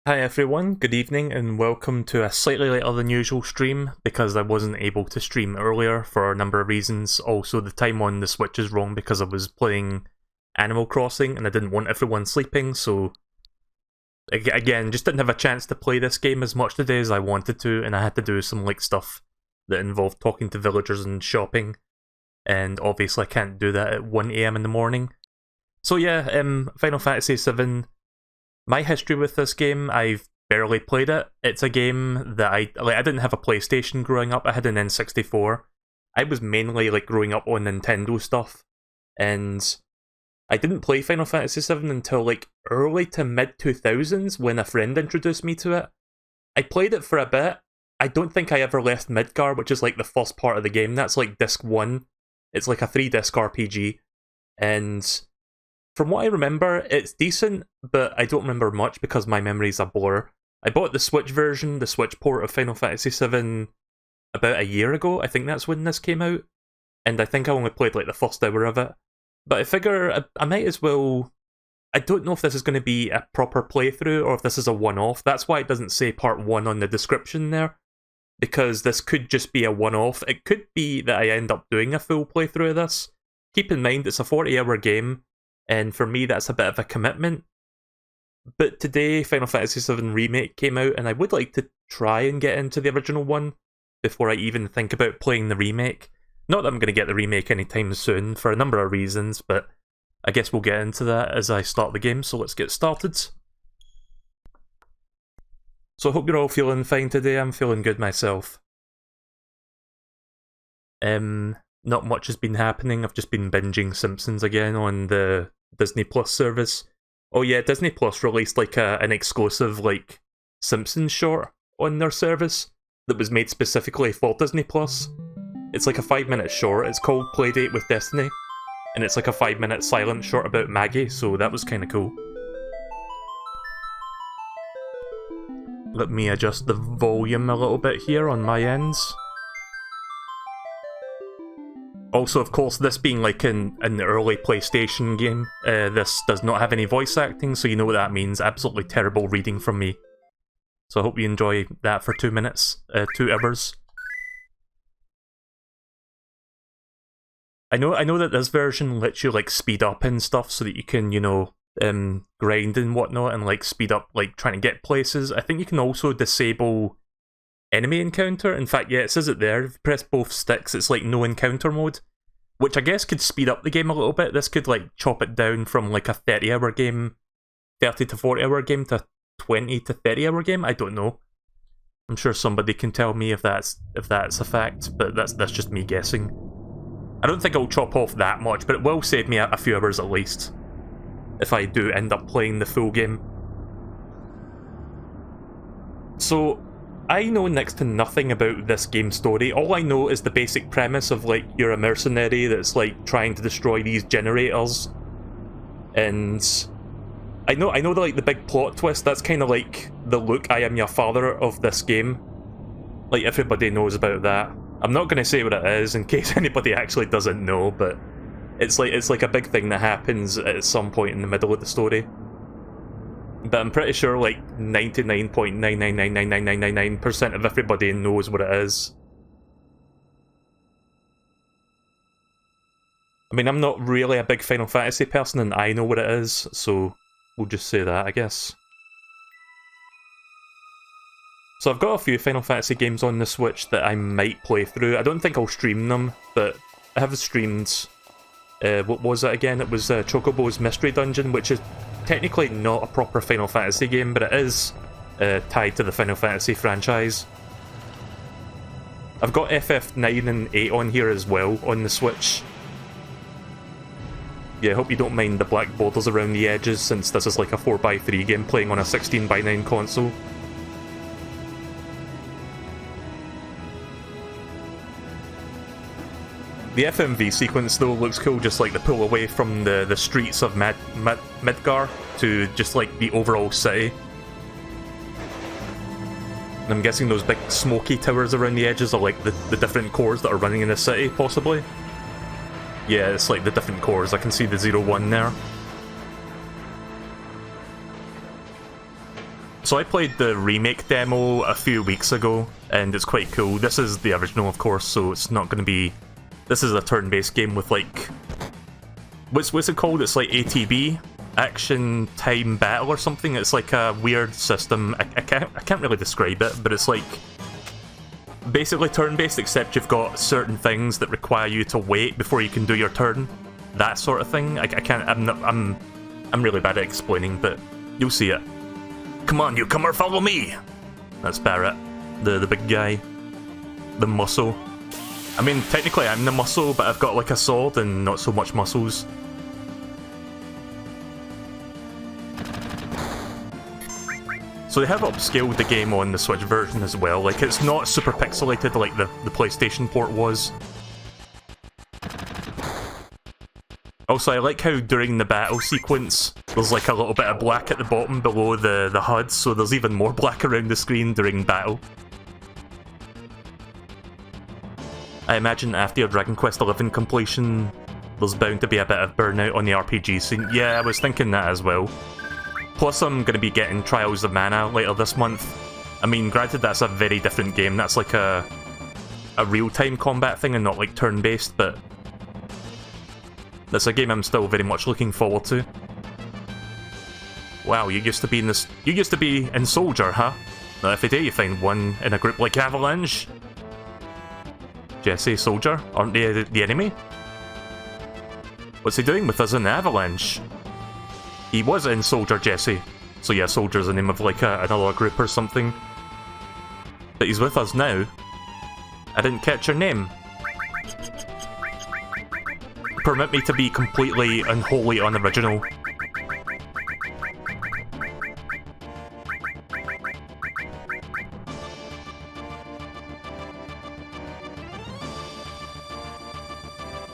Hi everyone, good evening and welcome to a slightly later than usual stream because I wasn't able to stream earlier for a number of reasons. Also the time on the Switch is wrong because I was playing Animal Crossing and I didn't want everyone sleeping, so again, just didn't have a chance to play this game as much today as I wanted to, and I had to do some stuff that involved talking to villagers and shopping, and obviously I can't do that at 1 AM in the morning. So yeah, Final Fantasy VII. My history with this game, I've barely played it. It's a game that I didn't have a PlayStation growing up, I had an N64. I was mainly growing up on Nintendo stuff, and I didn't play Final Fantasy VII until early to mid 2000s when a friend introduced me to it. I played it for a bit. I don't think I ever left Midgar, which is the first part of the game. That's disc 1. It's a 3-disc RPG, and from what I remember, it's decent, but I don't remember much because my memory's a blur. I bought the Switch version, the Switch port of Final Fantasy VII about a year ago. I think that's when this came out, and I think I only played the first hour of it. But I figure I might as well... I don't know if this is going to be a proper playthrough or if this is a one-off. That's why it doesn't say part 1 on the description there, because this could just be a one-off. It could be that I end up doing a full playthrough of this. Keep in mind, it's a 40-hour game, and for me that's a bit of a commitment. But today Final Fantasy VII Remake came out, and I would like to try and get into the original one before I even think about playing the remake. Not that I'm going to get the remake anytime soon, for a number of reasons, but I guess we'll get into that as I start the game, so let's get started. So I hope you're all feeling fine today. I'm feeling good myself. Not much has been happening. I've just been binging Simpsons again on the Disney Plus service. Oh yeah, Disney Plus released an exclusive Simpsons short on their service that was made specifically for Disney Plus. It's a 5-minute short. It's called Playdate with Destiny, and it's a 5-minute silent short about Maggie, so that was kind of cool. Let me adjust the volume a little bit here on my ends. Also, of course, this being an early PlayStation game, this does not have any voice acting, so you know what that means. Absolutely terrible reading from me. So I hope you enjoy that for 2 hours. I know that this version lets you speed up and stuff so that you can, grind and whatnot and speed up trying to get places. I think you can also disable enemy encounter. In fact, yeah, it says it there. If you press both sticks, it's no encounter mode, which I guess could speed up the game a little bit. This could chop it down from a 30-hour game, 30 to 40-hour game to 20 to 30-hour game. I don't know. I'm sure somebody can tell me if that's a fact, but that's just me guessing. I don't think it'll chop off that much, but it will save me a few hours at least if I do end up playing the full game. So I know next to nothing about this game's story. All I know is the basic premise of you're a mercenary that's trying to destroy these generators, and I know the big plot twist. That's kind of the "look, I am your father" of this game. Everybody knows about that. I'm not going to say what it is in case anybody actually doesn't know, but it's a big thing that happens at some point in the middle of the story. But I'm pretty sure 99.9999999% of everybody knows what it is. I mean, I'm not really a big Final Fantasy person and I know what it is, so we'll just say that, I guess. So I've got a few Final Fantasy games on the Switch that I might play through. I don't think I'll stream them, but I have streamed... what was it again? It was Chocobo's Mystery Dungeon, which is technically not a proper Final Fantasy game, but it is tied to the Final Fantasy franchise. I've got FF9 and 8 on here as well, on the Switch. Yeah, I hope you don't mind the black borders around the edges, since this is a 4x3 game playing on a 16x9 console. The FMV sequence though looks cool, just the pull away from the streets of Midgar to just the overall city. And I'm guessing those big smoky towers around the edges are the different cores that are running in the city, possibly. Yeah, it's the different cores. I can see the 01 there. So I played the remake demo a few weeks ago, and it's quite cool. This is the original, of course, so it's not going to be... This is a turn-based game with, like... What's it called? It's like ATB? Action Time Battle or something? It's like a weird system. I can't really describe it, but it's like... Basically turn-based, except you've got certain things that require you to wait before you can do your turn. That sort of thing. I'm really bad at explaining, but you'll see it. Come on, newcomer, follow me! That's Barrett, the big guy. The muscle. I mean, technically I'm the muscle, but I've got like a sword and not so much muscles. So they have upscaled the game on the Switch version as well. Like, it's not super pixelated like the PlayStation port was. Also, I like how during the battle sequence, there's like a little bit of black at the bottom below the HUD, so there's even more black around the screen during battle. I imagine after your Dragon Quest XI completion, there's bound to be a bit of burnout on the RPG scene. Yeah, I was thinking that as well. Plus, I'm going to be getting Trials of Mana later this month. I mean, granted, that's a very different game. That's like a real-time combat thing and not like turn-based, but... That's a game I'm still very much looking forward to. Wow, you used to be in this... You used to be in Soldier, huh? Now, if you do, you find one in a group like Avalanche. Jesse, Soldier? Aren't they the enemy? What's he doing with us in Avalanche? He was in Soldier, Jesse. So yeah, Soldier's the name of like another group or something. But he's with us now. I didn't catch your name. Permit me to be completely and wholly unoriginal.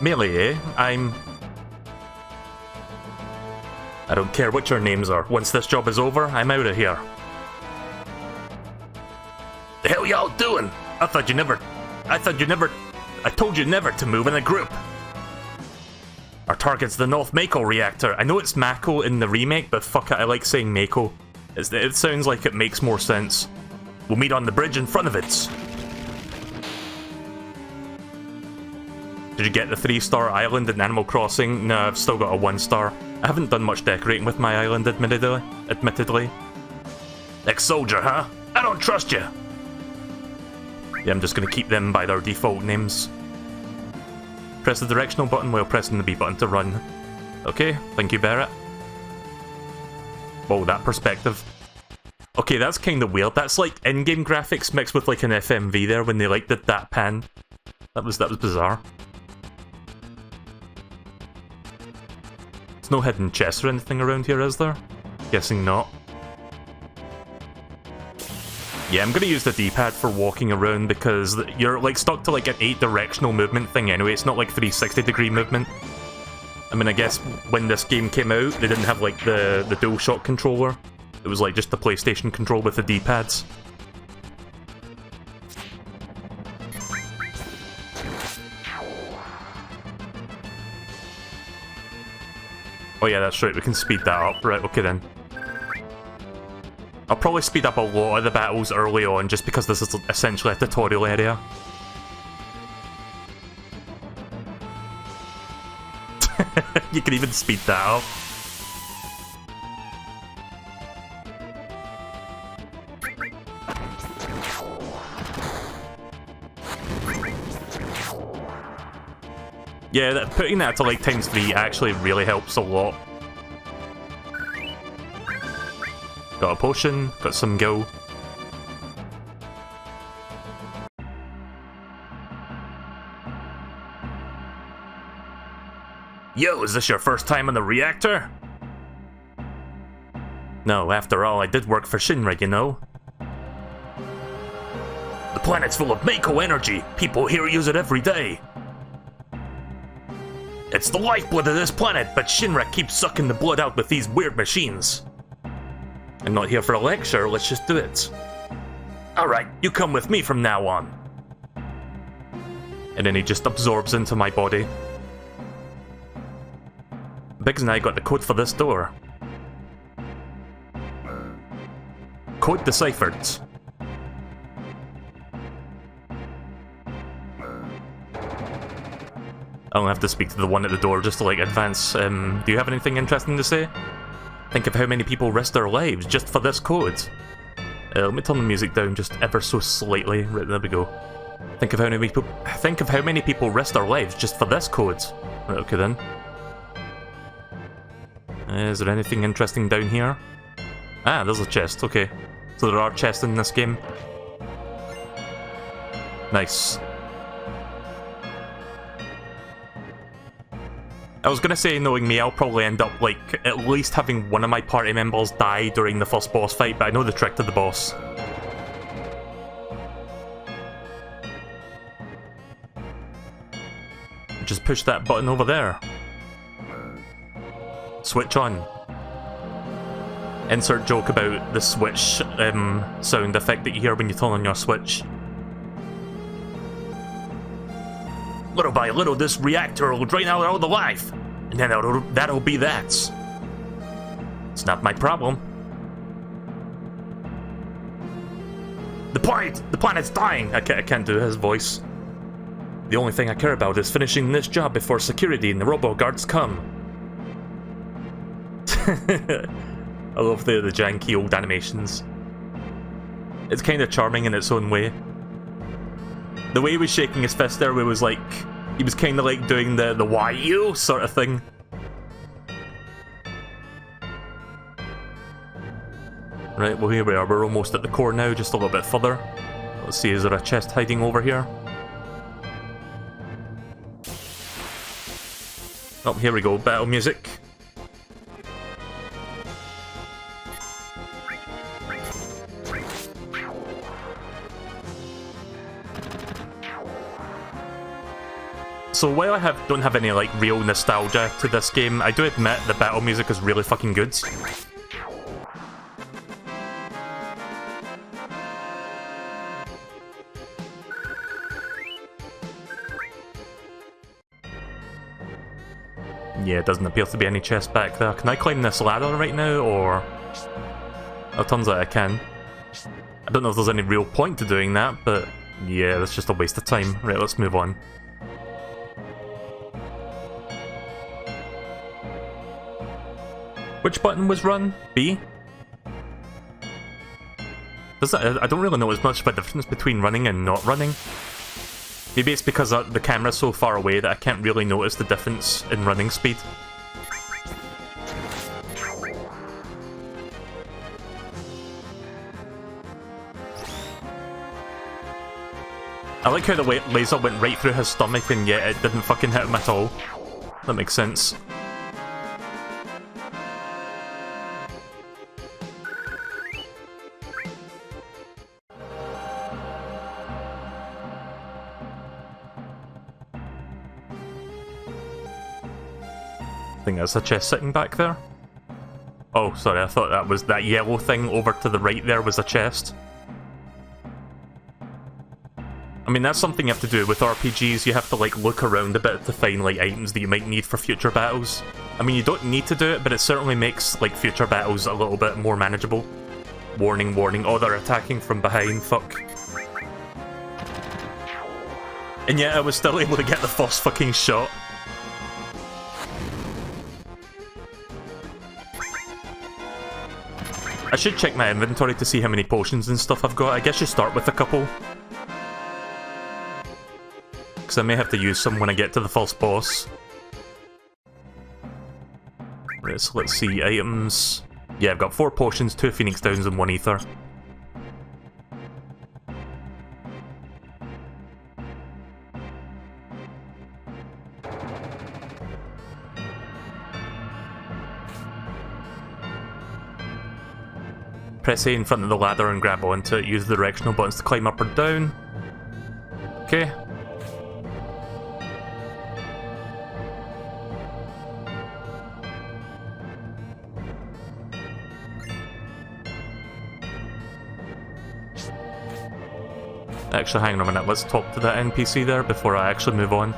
Melee, eh? I don't care what your names are. Once this job is over, I'm out of here. The hell y'all doing? I told you never to move in a group. Our target's the North Mako reactor. I know it's Mako in the remake, but fuck it, I like saying Mako. It sounds like it makes more sense. We'll meet on the bridge in front of it. Did you get the 3-star island in Animal Crossing? No, I've still got a 1-star. I haven't done much decorating with my island, admittedly. Ex-soldier, huh? I don't trust you! Yeah, I'm just gonna keep them by their default names. Press the directional button while pressing the B button to run. Okay, thank you, Barrett. Whoa, that perspective. Okay, that's kinda weird. That's like in-game graphics mixed with like an FMV there when they like did that pan. That was bizarre. There's no hidden chests or anything around here, is there? Guessing not. Yeah, I'm gonna use the D-pad for walking around because you're like stuck to like an 8-directional movement thing anyway. It's not like 360-degree movement. I mean, I guess when this game came out, they didn't have like the DualShock controller. It was like just the PlayStation control with the D-pads. Oh yeah, that's right, we can speed that up. Right, okay then. I'll probably speed up a lot of the battles early on, just because this is essentially a tutorial area. You can even speed that up. Yeah, putting that to like ×3 actually really helps a lot. Got a potion, got some go. Yo, is this your first time on the reactor? No, after all, I did work for Shinra, you know. The planet's full of Mako energy. People here use it every day. It's the lifeblood of this planet, but Shinra keeps sucking the blood out with these weird machines. I'm not here for a lecture, let's just do it. Alright, you come with me from now on. And then he just absorbs into my body. Biggs and I got the code for this door. Code deciphered. I'll have to speak to the one at the door just to, like, advance. Do you have anything interesting to say? Think of how many people risk their lives just for this code. Let me turn the music down just ever so slightly. Right, there we go. Think of how many people risk their lives just for this code. Right, okay then. Is there anything interesting down here? Ah, there's a chest, okay. So there are chests in this game. Nice. I was gonna say, knowing me, I'll probably end up, like, at least having one of my party members die during the first boss fight, but I know the trick to the boss. Just push that button over there. Switch on. Insert joke about the switch sound effect that you hear when you turn on your switch. Little by little, this reactor will drain out all the life, and then that'll be that. It's not my problem. The planet's dying! I can't do his voice. The only thing I care about is finishing this job before security and the robo-guards come. I love the janky old animations. It's kind of charming in its own way. The way he was shaking his fist there, was like, he was kind of like doing the why you sort of thing. Right, well here we are, we're almost at the core now, just a little bit further. Let's see, is there a chest hiding over here? Oh, here we go, battle music. So while I don't have any like real nostalgia to this game, I do admit the battle music is really fucking good. Yeah, it doesn't appear to be any chest back there. Can I climb this ladder right now, or... Oh, it turns out I can. I don't know if there's any real point to doing that, but yeah, that's just a waste of time. Right, let's move on. Which button was run? B? I don't really know as much of a difference between running and not running. Maybe it's because the camera's so far away that I can't really notice the difference in running speed. I like how the laser went right through his stomach and yet it didn't fucking hit him at all. That makes sense. I think that's a chest sitting back there. Oh, sorry, I thought that was that yellow thing over to the right there was a chest. I mean, that's something you have to do with RPGs. You have to, like, look around a bit to find, like, items that you might need for future battles. I mean, you don't need to do it, but it certainly makes, like, future battles a little bit more manageable. Warning, warning. Oh, they're attacking from behind. Fuck. And yet I was still able to get the first fucking shot. I should check my inventory to see how many potions and stuff I've got. I guess you start with a couple. Because I may have to use some when I get to the first boss. Right, so let's see. Items. Yeah, I've got 4 potions, 2 Phoenix Downs, and 1 Ether. Press A in front of the ladder and grab onto it. Use the directional buttons to climb up or down. Okay. Actually, hang on a minute. Let's talk to that NPC there before I actually move on.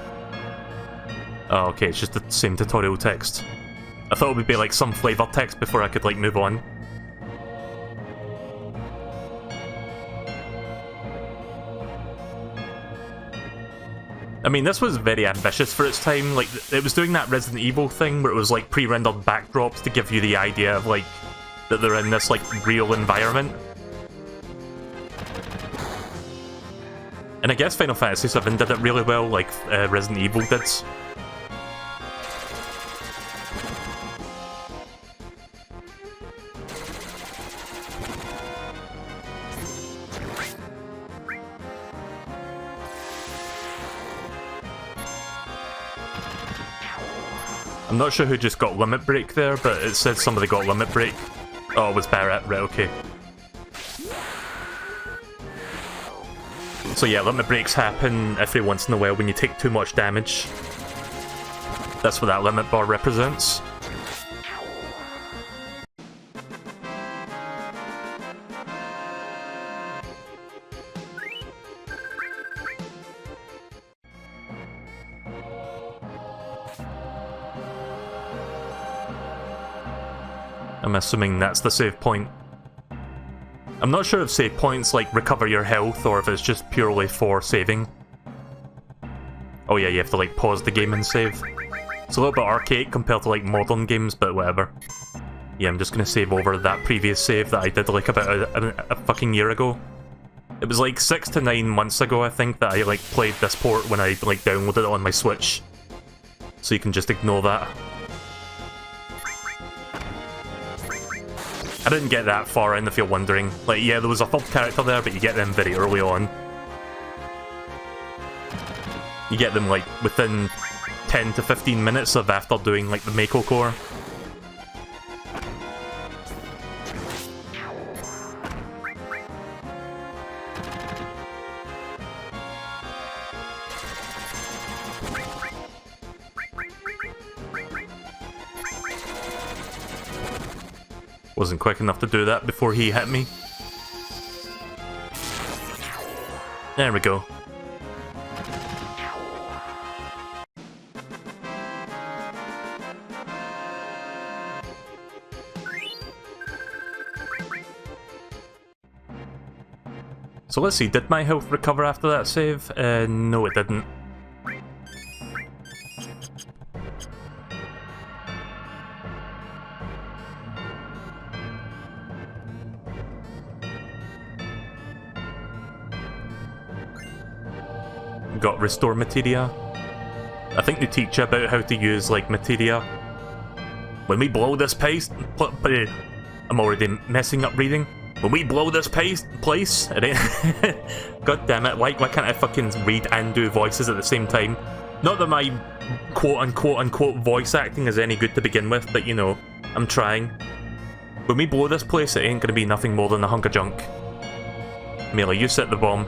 Oh, okay, it's just the same tutorial text. I thought it would be like some flavor text before I could, like, move on. I mean, this was very ambitious for its time. Like, it was doing that Resident Evil thing where it was like pre-rendered backdrops to give you the idea of like that they're in this like real environment. And I guess Final Fantasy VII did it really well, like Resident Evil did. I'm not sure who just got Limit Break there, but it said somebody got Limit Break. Oh, it was Barrett, right, okay. So yeah, limit breaks happen every once in a while when you take too much damage. That's what that limit bar represents. I'm assuming that's the save point. I'm not sure if save points like recover your health or if it's just purely for saving. Oh yeah, you have to like pause the game and save. It's a little bit archaic compared to like modern games, but whatever. Yeah, I'm just gonna save over that previous save that I did like about a fucking year ago. It was like 6 to 9 months ago, I think, that I like played this port when I like downloaded it on my Switch. So you can just ignore that. I didn't get that far in, if you're wondering. Like, yeah, there was a third character there, but you get them very early on. You get them, like, within 10 to 15 minutes of after doing, like, the Mako core. Wasn't quick enough to do that before he hit me. There we go. So let's see, did my health recover after that save? No it didn't. Got restore materia. I think they teach you about how to use like materia. When we blow this place, I'm already messing up reading. When we blow this place, it ain't. God damn it! Why can't I fucking read and do voices at the same time? Not that my quote unquote voice acting is any good to begin with, but you know, I'm trying. When we blow this place, it ain't gonna be nothing more than a hunk of junk. Melee, you set the bomb.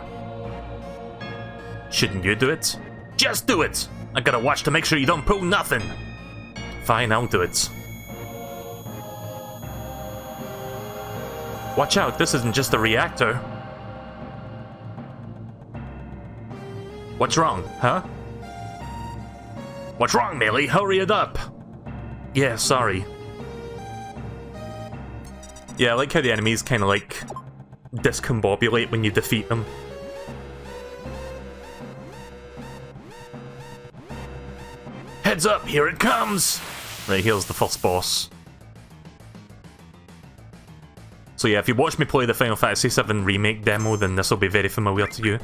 Shouldn't you do it? Just do it! I gotta watch to make sure you don't pull nothing! Fine, I'll do it. Watch out, this isn't just a reactor. What's wrong, huh? What's wrong, Melee? Hurry it up! Yeah, sorry. Yeah, I like how the enemies kinda like discombobulate when you defeat them. Heads up, here it comes! Right, here's the first boss. So yeah, if you watch me play the Final Fantasy VII Remake demo, then this will be very familiar to you.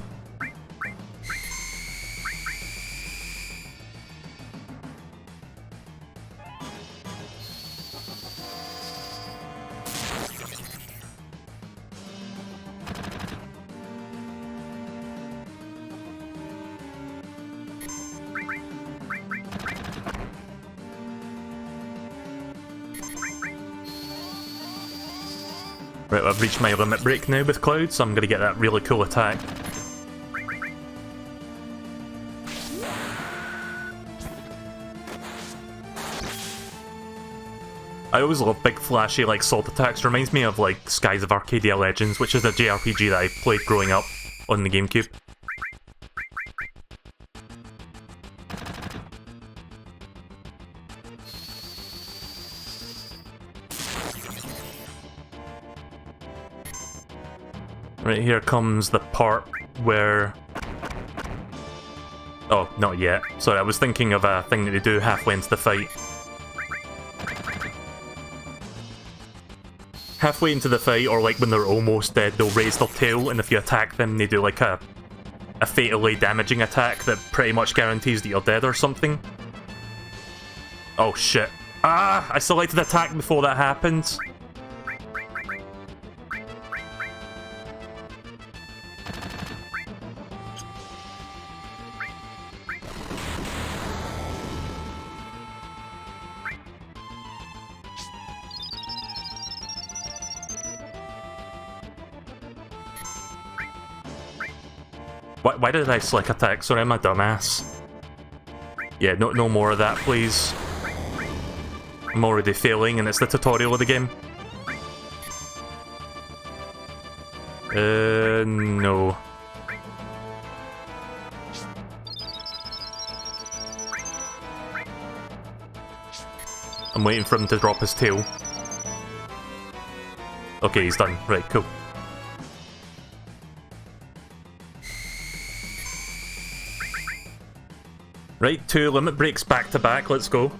Right, I've reached my limit break now with Cloud, so I'm going to get that really cool attack. I always love big flashy like sword attacks. Reminds me of like Skies of Arcadia Legends, which is a JRPG that I played growing up on the GameCube. Right, here comes the part where... Oh, not yet. Sorry, I was thinking of a thing that they do halfway into the fight. Halfway into the fight, or like when they're almost dead, they'll raise their tail, and if you attack them, they do like a fatally damaging attack that pretty much guarantees that you're dead or something. Oh shit. Ah! I selected attack before that happened. Why did I select attack? Sorry, I'm a dumbass. Yeah, no more of that, please. I'm already failing, and it's the tutorial of the game. No. I'm waiting for him to drop his tail. Okay, he's done. Right, cool. Right, 2 limit breaks back to back, let's go.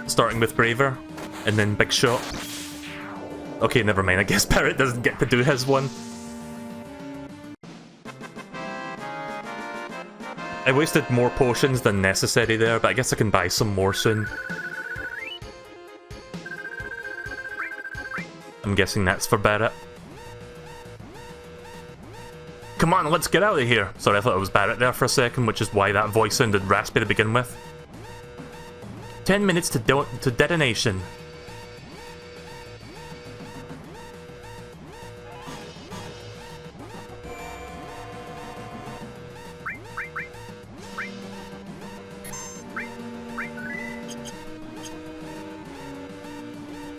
Starting with Braver, and then Big Shot. Okay, never mind, I guess Barrett doesn't get to do his one. I wasted more potions than necessary there, but I guess I can buy some more soon. I'm guessing that's for Barrett. Come on, let's get out of here! Sorry, I thought it was Barrett there for a second, which is why that voice sounded raspy to begin with. 10 minutes to detonation.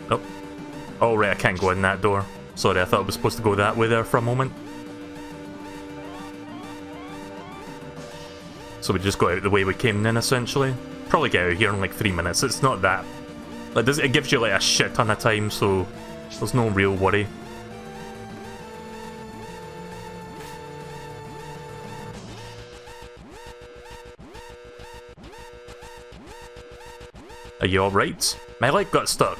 Oh. Oh, right, I can't go in that door. Sorry, I thought it was supposed to go that way there for a moment. So we just go out the way we came in, essentially. Probably get out of here in like 3 minutes. It's not that... Like, it gives you like a shit ton of time, so there's no real worry. Are you alright? My leg got stuck.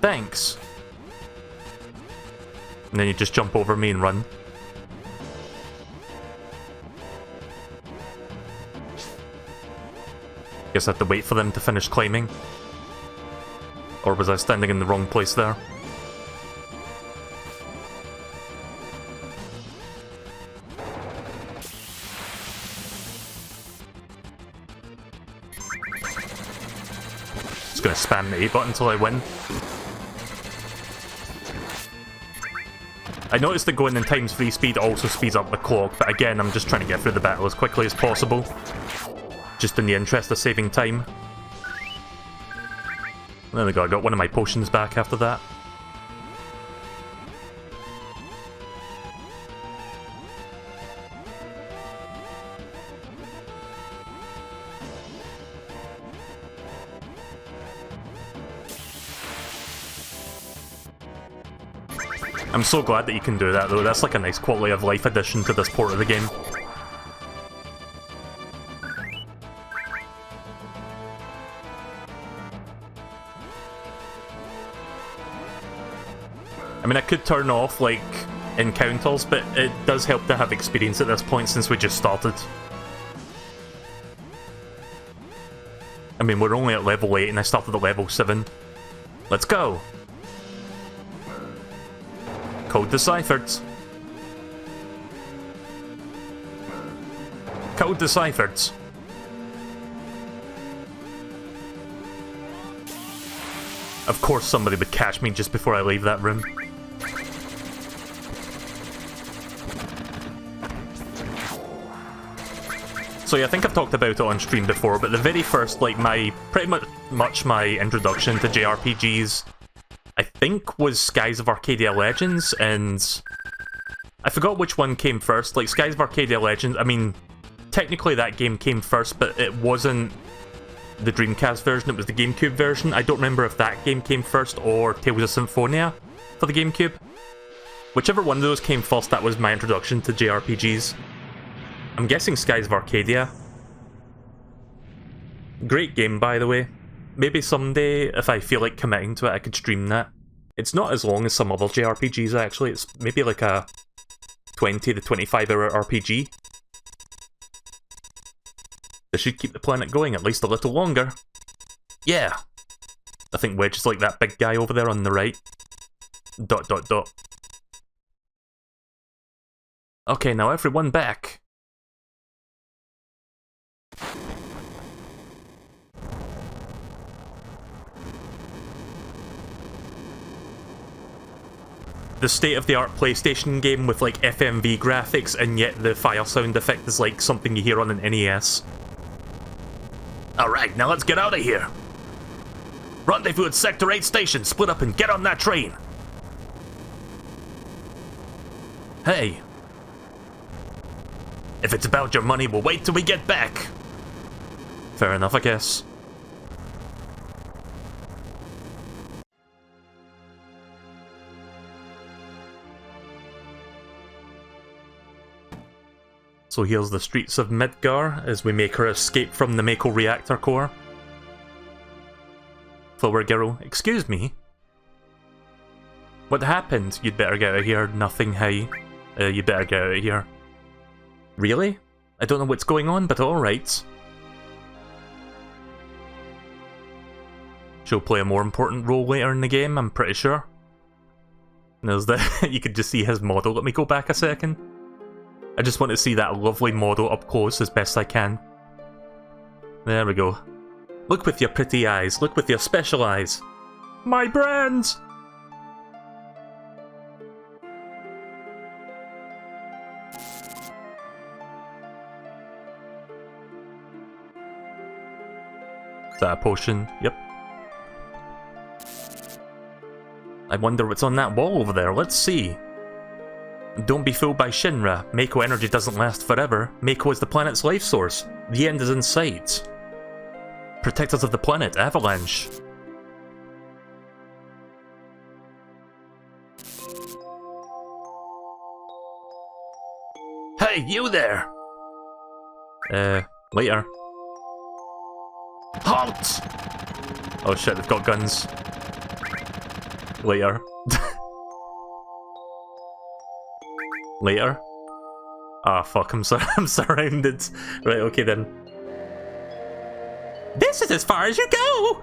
Thanks. And then you just jump over me and run. Guess I have to wait for them to finish climbing. Or was I standing in the wrong place there? Just gonna spam the A button until I win. I noticed that going in times 3 speed also speeds up the clock, but again, I'm just trying to get through the battle as quickly as possible. Just in the interest of saving time. There we go, I got one of my potions back after that. I'm so glad that you can do that though, that's like a nice quality of life addition to this port of the game. I mean, I could turn off, like, encounters, but it does help to have experience at this point since we just started. I mean, we're only at level 8 and I started at level 7. Let's go! Code deciphered. Code deciphered. Of course somebody would catch me just before I leave that room. So yeah, I think I've talked about it on stream before, but the very first, like, pretty much my introduction to JRPGs, I think was Skies of Arcadia Legends, and I forgot which one came first. Like, Skies of Arcadia Legends, I mean, technically that game came first, but it wasn't the Dreamcast version, it was the GameCube version. I don't remember if that game came first or Tales of Symphonia for the GameCube. Whichever one of those came first, that was my introduction to JRPGs. I'm guessing Skies of Arcadia. Great game, by the way. Maybe someday, if I feel like committing to it, I could stream that. It's not as long as some other JRPGs, actually. It's maybe like a 20 to 25 hour RPG. This should keep the planet going at least a little longer. Yeah. I think Wedge is like that big guy over there on the right. ... Okay, now everyone back. The state-of-the-art PlayStation game with like FMV graphics, and yet the fire sound effect is like something you hear on an NES. Alright, now let's get out of here. Rendezvous at Sector 8 station, split up and get on that train. Hey. If it's about your money, we'll wait till we get back. Fair enough, I guess. So here's the streets of Midgar as we make our escape from the Mako reactor core. Flower girl, excuse me? What happened? You'd better get out of here. Nothing, hey. You'd better get out of here. Really? I don't know what's going on, but alright. She'll play a more important role later in the game, I'm pretty sure. There's the you could just see his model. Let me go back a second. I just want to see that lovely model up close as best I can. There we go. Look with your pretty eyes. Look with your special eyes. My brand! Is that a potion? Yep. I wonder what's on that wall over there. Let's see. Don't be fooled by Shinra. Mako energy doesn't last forever. Mako is the planet's life source. The end is in sight. Protectors of the planet, Avalanche. Hey, you there! Later. Halt! Oh shit, they've got guns. Later. Later? Ah, fuck, I'm surrounded. Right, okay then. This is as far as you go!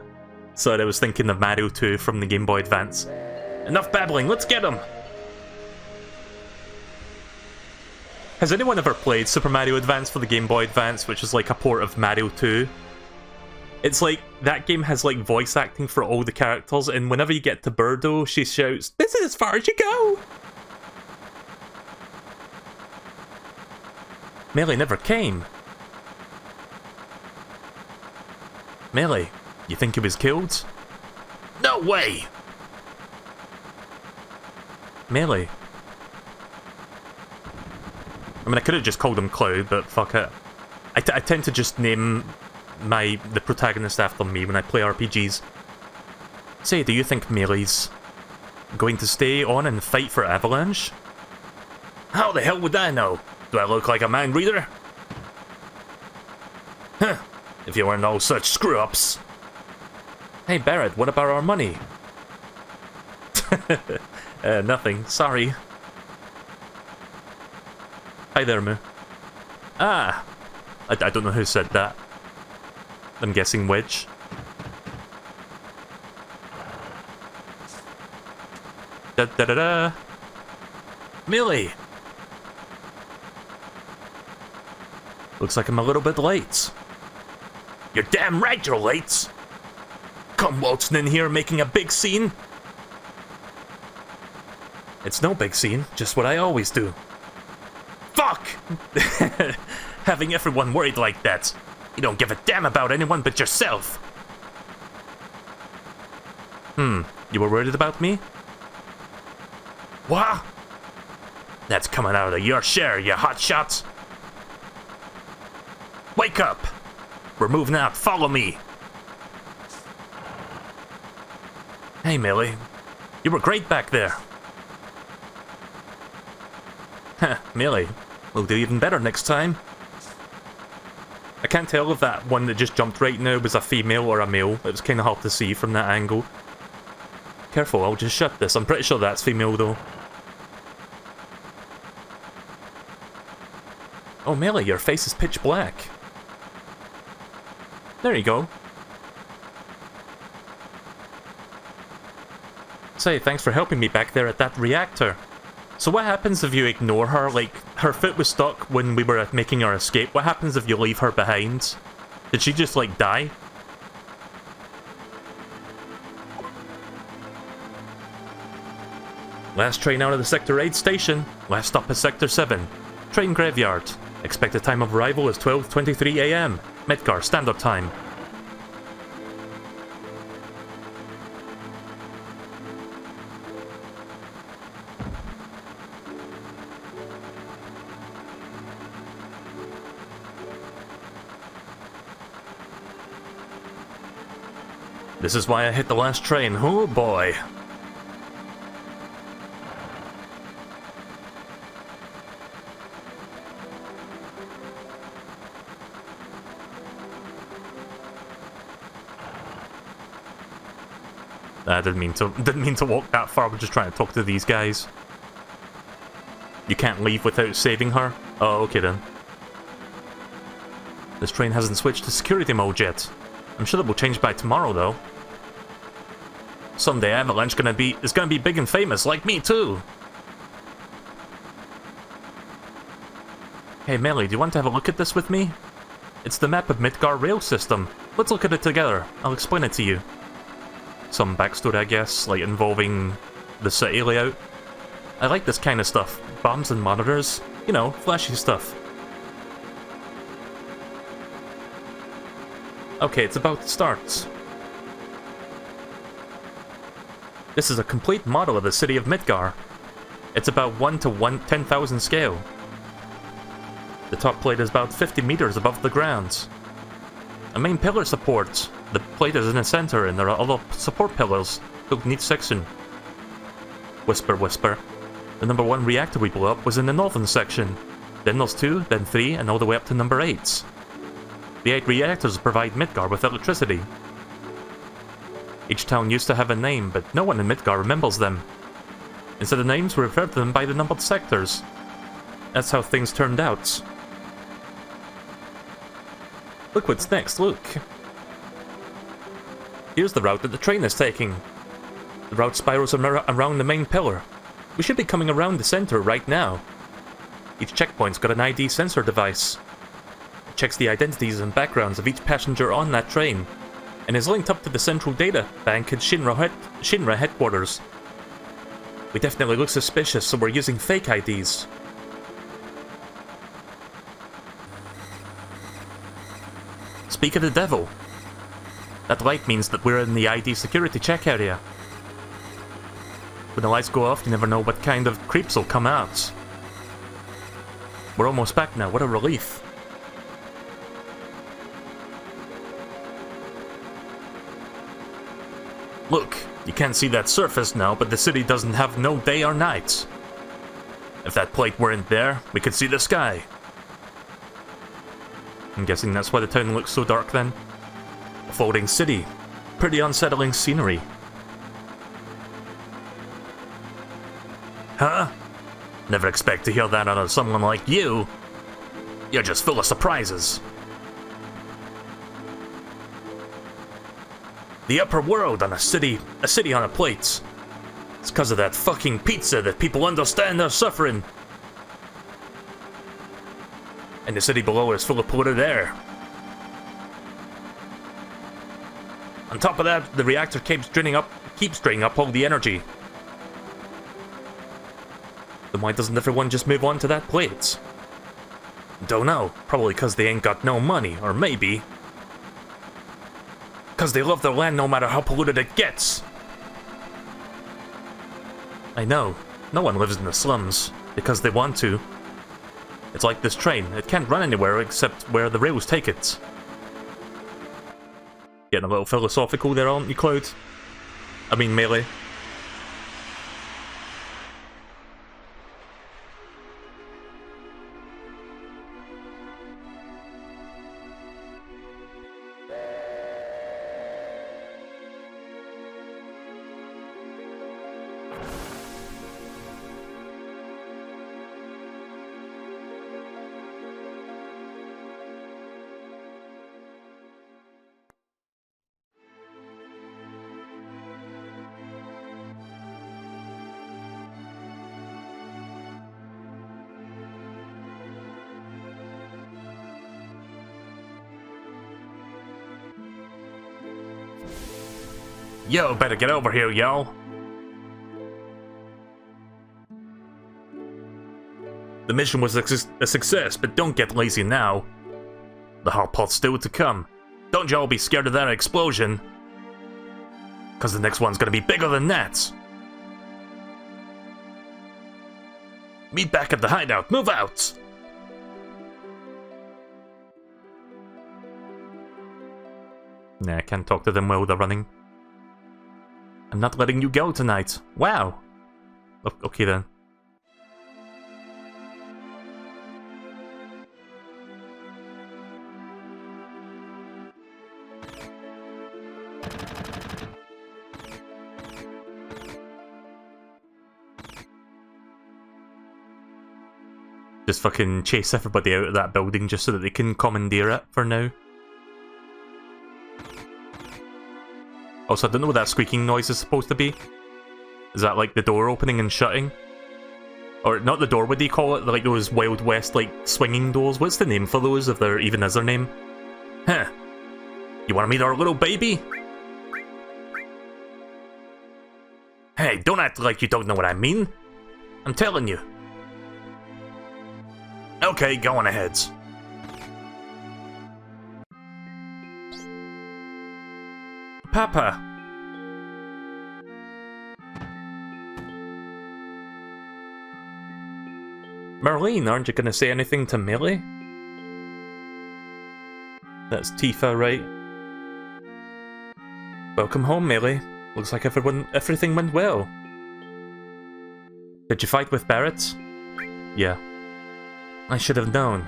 Sorry, I was thinking of Mario 2 from the Game Boy Advance. Enough babbling, let's get him! Has anyone ever played Super Mario Advance for the Game Boy Advance, which is like a port of Mario 2? It's like, that game has like voice acting for all the characters, and whenever you get to Birdo, she shouts, "This is as far as you go!" Melee never came. Melee, you think he was killed? No way! Melee. I mean, I could have just called him Cloud, but fuck it. I tend to just name the protagonist after me when I play RPGs. Say, do you think Melee's going to stay on and fight for Avalanche? How the hell would I know? Do I look like a mind reader? Huh, if you weren't all such screw-ups. Hey Barrett, what about our money? Nothing, sorry. Hi there, Moo. Ah! I don't know who said that. I'm guessing Wedge. Da-da-da-da! Melee! Looks like I'm a little bit late. You're damn right you're late! Come waltzing in here making a big scene? It's no big scene, just what I always do. Fuck! Having everyone worried like that. You don't give a damn about anyone but yourself. You were worried about me? What? That's coming out of your share, you hotshot. Wake up! We're moving out, follow me! Hey Melee, you were great back there. Heh, Melee, we'll do even better next time. can't tell if that one that just jumped right now was a female or a male. It was kind of hard to see from that angle. Careful, I'll just shut this. I'm pretty sure that's female though. Oh, Melee, your face is pitch black. There you go. Say, thanks for helping me back there at that reactor. So what happens if you ignore her? Like, her foot was stuck when we were making our escape. What happens if you leave her behind? Did she just, like, die? Last train out of the Sector 8 station. Last stop is Sector 7. Train graveyard. Expected time of arrival is 12:23 AM. Midgar standard time. This is why I hit the last train. Oh boy. I didn't mean to walk that far. We're just trying to talk to these guys. You can't leave without saving her? Oh, okay then. This train hasn't switched to security mode yet. I'm sure that will change by tomorrow though. Someday Avalanche is gonna be big and famous, like me too! Hey Melee, do you want to have a look at this with me? It's the map of Midgar rail system. Let's look at it together. I'll explain it to you. Some backstory, I guess, like involving the city layout. I like this kind of stuff. Bombs and monitors. You know, flashy stuff. Okay, it's about to start. This is a complete model of the city of Midgar. It's about 1 to 10,000 scale. The top plate is about 50 meters above the ground. A main pillar supports. The plate is in the center and there are other support pillars built in each section. Whisper, whisper. The number 1 reactor we blew up was in the northern section. Then there's 2, then 3, and all the way up to number 8. The 8 reactors provide Midgar with electricity. Each town used to have a name, but no one in Midgar remembers them. Instead of names, we refer to them by the numbered sectors. That's how things turned out. Look what's next, look. Here's the route that the train is taking. The route spirals around the main pillar. We should be coming around the center right now. Each checkpoint's got an ID sensor device. It checks the identities and backgrounds of each passenger on that train, and is linked up to the central data bank at Shinra headquarters. We definitely look suspicious, so we're using fake IDs. Speak of the devil. That light means that we're in the ID security check area. When the lights go off, you never know what kind of creeps will come out. We're almost back now, what a relief. Look, you can't see that surface now, but the city doesn't have no day or night. If that plate weren't there, we could see the sky. I'm guessing that's why the town looks so dark then. A floating city. Pretty unsettling scenery. Huh? Never expect to hear that out of someone like you. You're just full of surprises. The upper world on a city on a plate. It's because of that fucking pizza that people understand they're suffering. And the city below is full of polluted air. On top of that, the reactor keeps draining up all the energy. Then why doesn't everyone just move on to that plate? Don't know. Probably because they ain't got no money, or maybe because they love their land no matter how polluted it gets. I know. No one lives in the slums because they want to. It's like this train. It can't run anywhere except where the rails take it. Getting a little philosophical there, aren't you, Cloud? I mean, Melee. Yo, better get over here, y'all. The mission was a success, but don't get lazy now. The hot pot's still to come. Don't y'all be scared of that explosion. Cause the next one's gonna be bigger than that. Meet back at the hideout, move out! Nah, I can't talk to them while they're running. I'm not letting you go tonight. Wow! Okay then. Just fucking chase everybody out of that building just so that they can commandeer it for now. Also, I don't know what that squeaking noise is supposed to be. Is that like the door opening and shutting? Or not the door, what do you call it? Like those Wild West like swinging doors? What's the name for those, if there even is their name? Huh. You wanna meet our little baby? Hey, don't act like you don't know what I mean. I'm telling you. Okay, go on ahead. Papa! Marlene, aren't you gonna say anything to Melee? That's Tifa, right? Welcome home, Melee. Looks like everything went well. Did you fight with Barrett? Yeah. I should have known.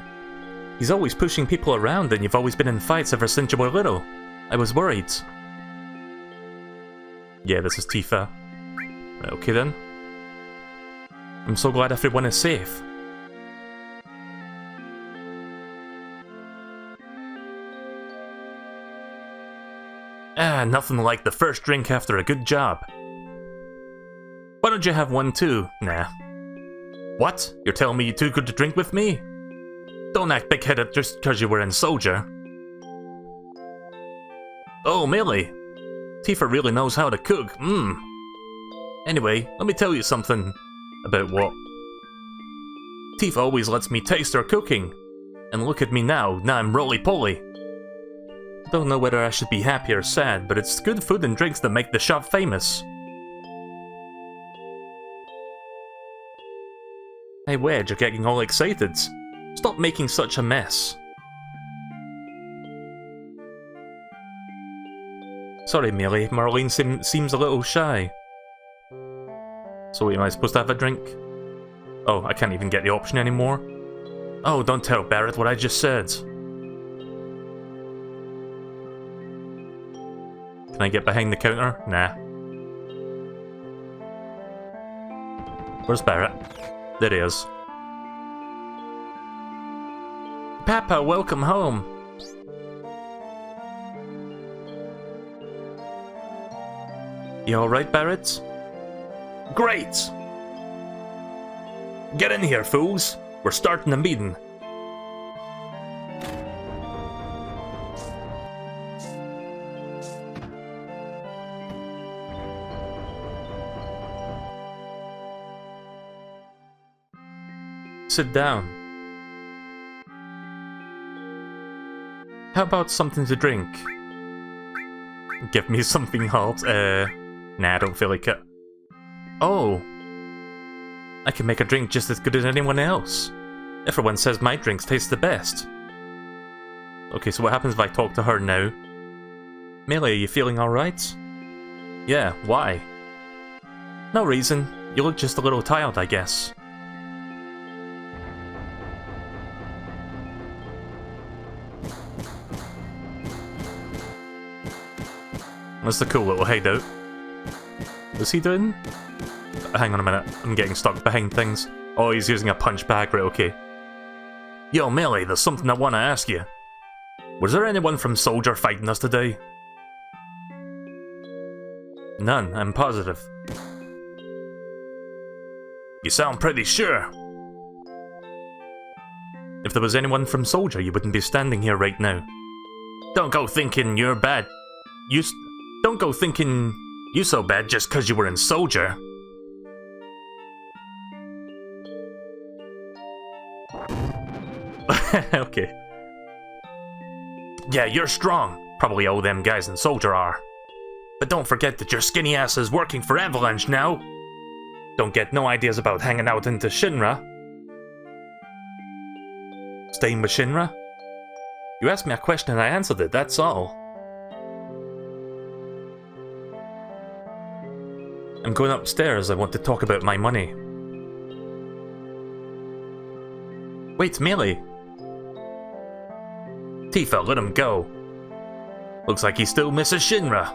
He's always pushing people around and you've always been in fights ever since you were little. I was worried. Yeah, this is Tifa. Okay then. I'm so glad everyone is safe. Ah, nothing like the first drink after a good job. Why don't you have one too? Nah. What? You're telling me you're too good to drink with me? Don't act big-headed just because you were in Soldier. Oh, Melee. Tifa really knows how to cook, Anyway, let me tell you something. About what? Tifa always lets me taste her cooking. And look at me now I'm roly-poly. Don't know whether I should be happy or sad, but it's good food and drinks that make the shop famous. Hey Wedge, you're getting all excited. Stop making such a mess. Sorry, Melee, Marlene seems a little shy. So wait, am I supposed to have a drink? Oh, I can't even get the option anymore. Oh, don't tell Barrett what I just said. Can I get behind the counter? Nah. Where's Barrett? There he is. Papa, welcome home. You alright, Barrett? Great! Get in here, fools. We're starting the meeting. Sit down. How about something to drink? Give me something hot. Nah, I don't feel like it. Oh. I can make a drink just as good as anyone else. Everyone says my drinks taste the best. Okay, so what happens if I talk to her now? Melee, are you feeling alright? Yeah, why? No reason. You look just a little tired, I guess. That's the cool little hideout. What's he doing? Hang on a minute, I'm getting stuck behind things. Oh, he's using a punch bag, right, okay. Yo, Melee, there's something I want to ask you. Was there anyone from Soldier fighting us today? None, I'm positive. You sound pretty sure. If there was anyone from Soldier, you wouldn't be standing here right now. Don't go thinking you're bad. Don't go thinking You so bad just 'cause you were in soldier. Okay. Yeah, you're strong. Probably all them guys in soldier are. But don't forget that your skinny ass is working for Avalanche now. Don't get no ideas about hanging out into Shinra. Staying with Shinra? You asked me a question and I answered it, that's all. I'm going upstairs, I want to talk about my money. Wait, Melee! Tifa, let him go. Looks like he still misses Shinra.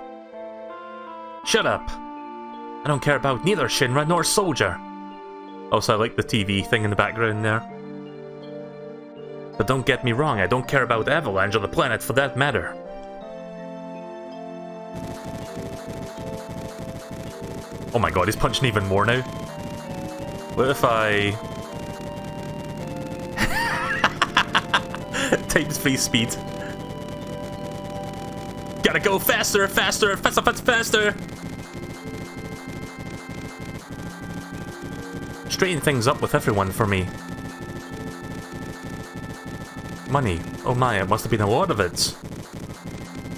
Shut up. I don't care about neither Shinra nor Soldier. Also, I like the TV thing in the background there. But don't get me wrong, I don't care about Avalanche or the planet for that matter. Oh my god, he's punching even more now. What if I... Times 3 speed. Gotta go faster, faster, faster, faster, faster! Straighten things up with everyone for me. Money. Oh my, it must have been a lot of it.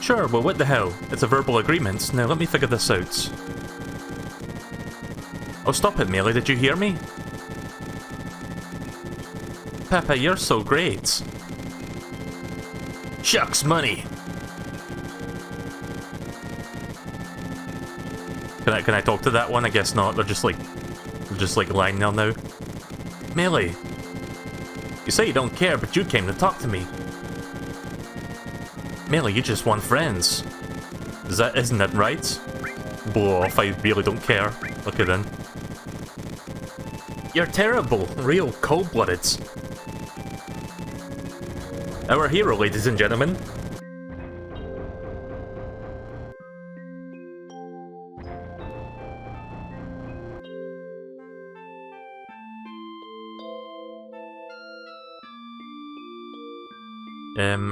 Sure, well what the hell? It's a verbal agreement. Now let me figure this out. Oh stop it, Melee, did you hear me? Peppa, you're so great. Shucks, money! Can I talk to that one? I guess not. They're just like lying there now. Melee! You say you don't care, but you came to talk to me. Melee, you just want friends. Isn't that right? Blow off, I really don't care. Okay then. You're terrible. Real cold-blooded. Our hero, ladies and gentlemen.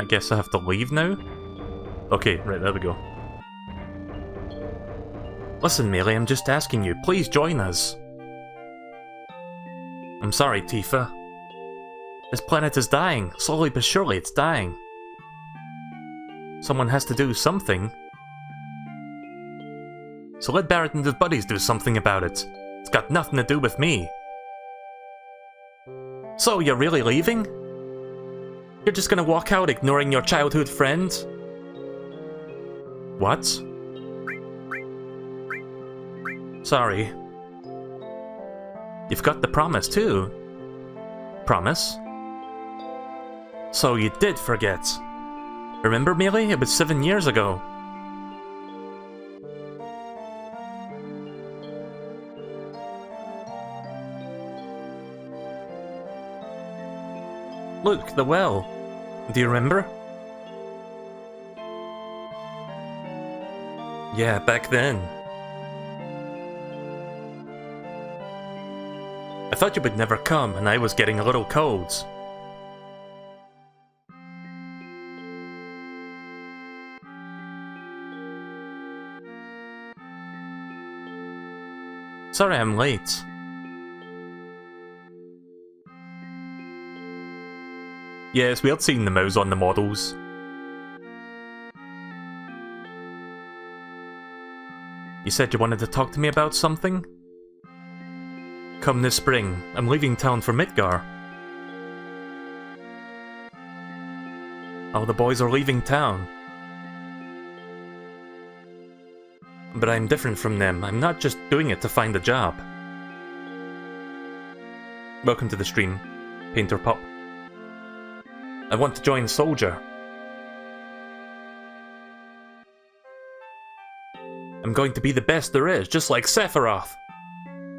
I guess I have to leave now? Okay, right, there we go. Listen, Melee, I'm just asking you, please join us. I'm sorry, Tifa. This planet is dying. Slowly but surely, it's dying. Someone has to do something. So let Barrett and his buddies do something about it. It's got nothing to do with me. So, you're really leaving? You're just gonna walk out ignoring your childhood friend? What? Sorry. You've got the promise too. Promise? So you did forget. Remember, Melee? It was 7 years ago. Look, the well. Do you remember? Yeah, back then. I thought you would never come, and I was getting a little cold. Sorry I'm late. Yeah, it's weird seeing the mouse on the models. You said you wanted to talk to me about something? Come this spring. I'm leaving town for Midgar. All the boys are leaving town. But I'm different from them. I'm not just doing it to find a job. Welcome to the stream, Painter Pup. I want to join Soldier. I'm going to be the best there is, just like Sephiroth.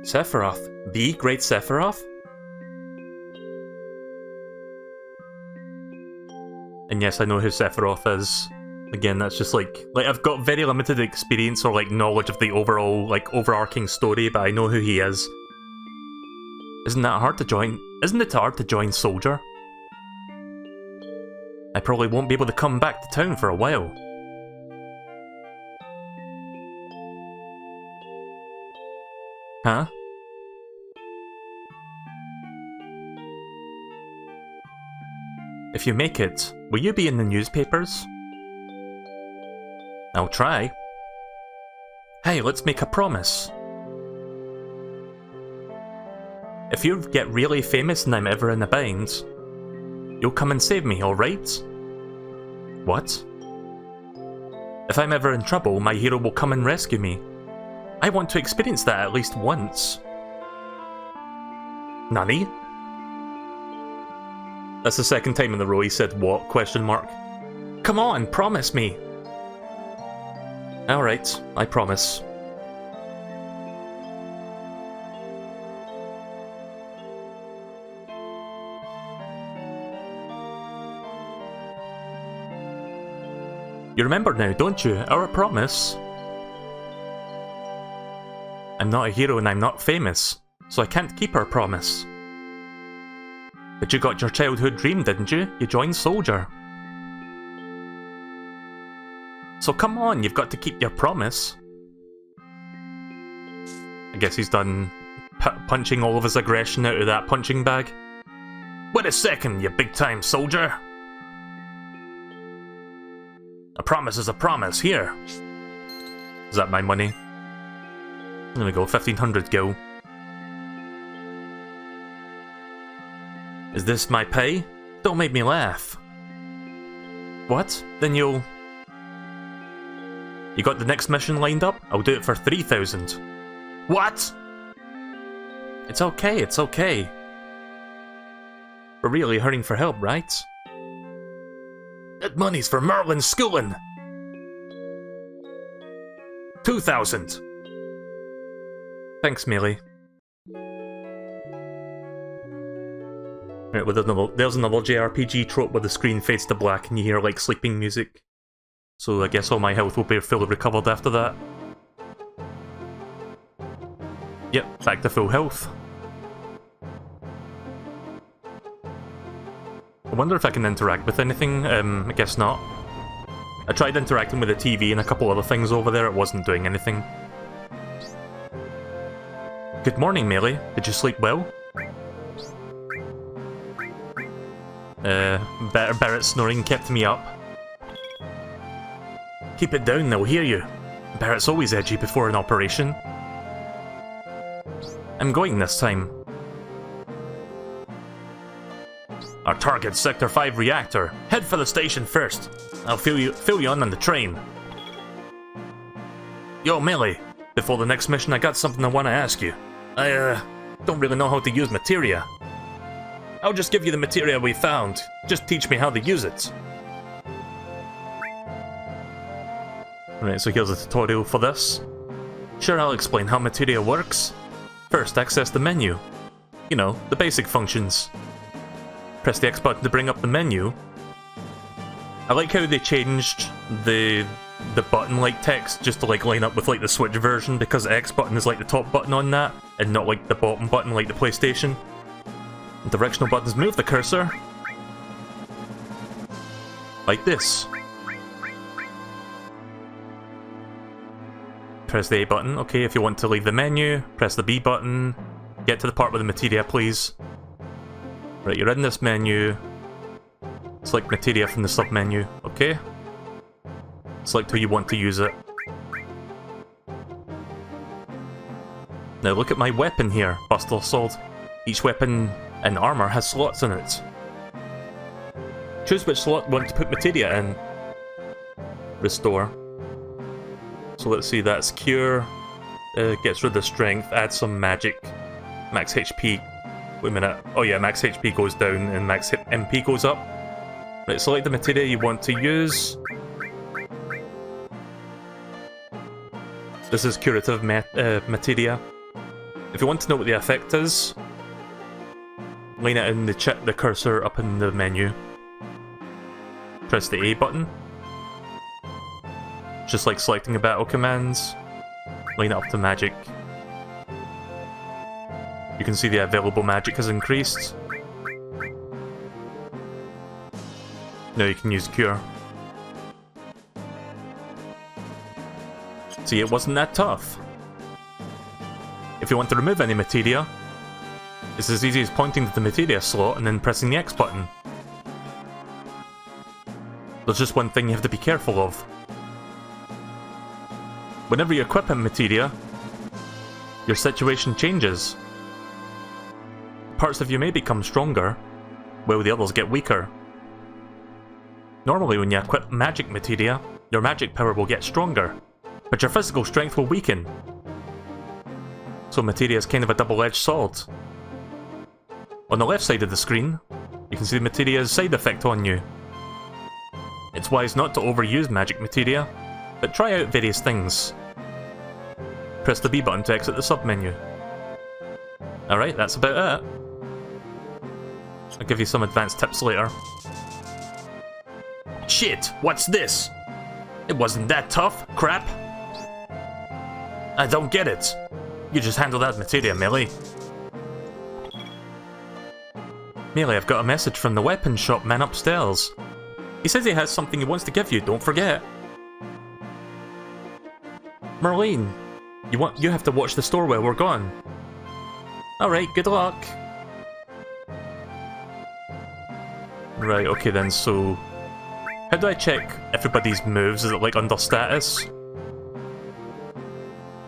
Sephiroth? The great Sephiroth? And yes, I know who Sephiroth is. Again, that's just like I've got very limited experience or like knowledge of the overall like overarching story, but I know who he is. Isn't that hard to join? Isn't it hard to join Soldier? I probably won't be able to come back to town for a while. Huh? If you make it, will you be in the newspapers? I'll try. Hey, let's make a promise. If you get really famous and I'm ever in a bind, you'll come and save me, alright? What? If I'm ever in trouble, my hero will come and rescue me. I want to experience that at least once. Nani? That's the second time in a row he said what? Question mark. Come on, promise me. Alright, I promise. You remember now, don't you? Our promise. I'm not a hero and I'm not famous, so I can't keep our promise. But you got your childhood dream, didn't you? You joined Soldier. So come on, you've got to keep your promise. I guess he's done punching all of his aggression out of that punching bag. Wait a second, you big-time soldier. A promise is a promise, here. Is that my money? There we go, 1500 go. Is this my pay? Don't make me laugh. What? Then you'll... You got the next mission lined up? I'll do it for 3000. What? It's okay, it's okay. We're really hurting for help, right? That money's for Merlin's schooling. 2000. Thanks, Melee. Right, well, there's another JRPG trope where the screen fades to black and you hear, like, sleeping music. So I guess all my health will be fully recovered after that. Yep, back to full health. I wonder if I can interact with anything. I guess not. I tried interacting with the TV and a couple other things over there, it wasn't doing anything. Good morning, Melee. Did you sleep well? Barrett's snoring kept me up. Keep it down, they'll hear you. Barrett's always edgy before an operation. I'm going this time. Our target's Sector 5 reactor. Head for the station first. I'll fill you on the train. Yo, Melee. Before the next mission, I got something I want to ask you. I, don't really know how to use materia. I'll just give you the materia we found. Just teach me how to use it. Right, so here's a tutorial for this. Sure, I'll explain how materia works. First, access the menu. You know, the basic functions. Press the X button to bring up the menu. I like how they changed the button-like text just to like line up with like the Switch version, because X button is like the top button on that, and not like the bottom button like the PlayStation. Directional buttons move the cursor. Like this. Press the A button. Okay, if you want to leave the menu, press the B button. Get to the part with the materia, please. Right, you're in this menu. Select materia from the sub-menu. Okay. Select how you want to use it. Now look at my weapon here, Buster Sword. Each weapon and armor has slots in it. Choose which slot you want to put materia in. Restore. So let's see, that's cure. Gets rid of strength, adds some magic. Max HP. Wait a minute. Oh yeah, max HP goes down and max MP goes up. Right, select the materia you want to use. This is curative materia. If you want to know what the effect is, line it in the cursor up in the menu. Press the A button. Just like selecting a battle commands. Line it up to magic. You can see the available magic has increased. Now you can use cure. See, it wasn't that tough. If you want to remove any materia, it's as easy as pointing to the materia slot and then pressing the X button. There's just one thing you have to be careful of. Whenever you equip a materia, your situation changes. Parts of you may become stronger, while the others get weaker. Normally when you equip magic materia, your magic power will get stronger, but your physical strength will weaken. So materia is kind of a double-edged sword. On the left side of the screen, you can see the materia's side effect on you. It's wise not to overuse magic materia, but try out various things. Press the B button to exit the sub-menu. Alright, that's about it. I'll give you some advanced tips later. Shit, what's this? It wasn't that tough, crap. I don't get it. You just handle that materia, Melee. Melee, I've got a message from the weapon shop man upstairs. He says he has something he wants to give you, don't forget. Merlene, you have to watch the store while we're gone. Alright, good luck. Right, okay then, so... how do I check everybody's moves? Is it like under status?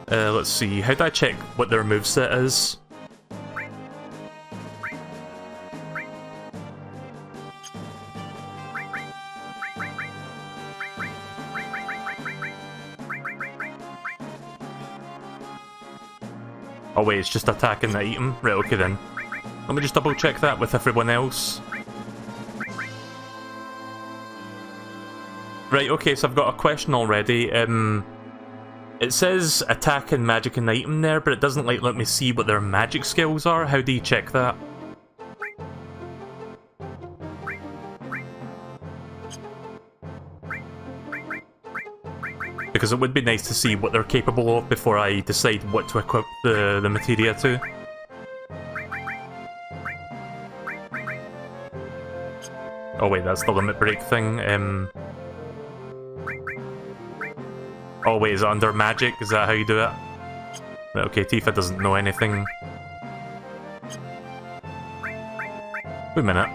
Let's see, how do I check what their moveset is? Oh wait, it's just attacking the item? Right, okay then. Let me just double check that with everyone else. Right, okay, so I've got a question already. It says attack and magic and item there, but it doesn't like let me see what their magic skills are. How do you check that? Because it would be nice to see what they're capable of before I decide what to equip the materia to. Oh wait, that's the limit break thing. Oh wait, is it under magic? Is that how you do it? Right, okay, Tifa doesn't know anything. Wait a minute.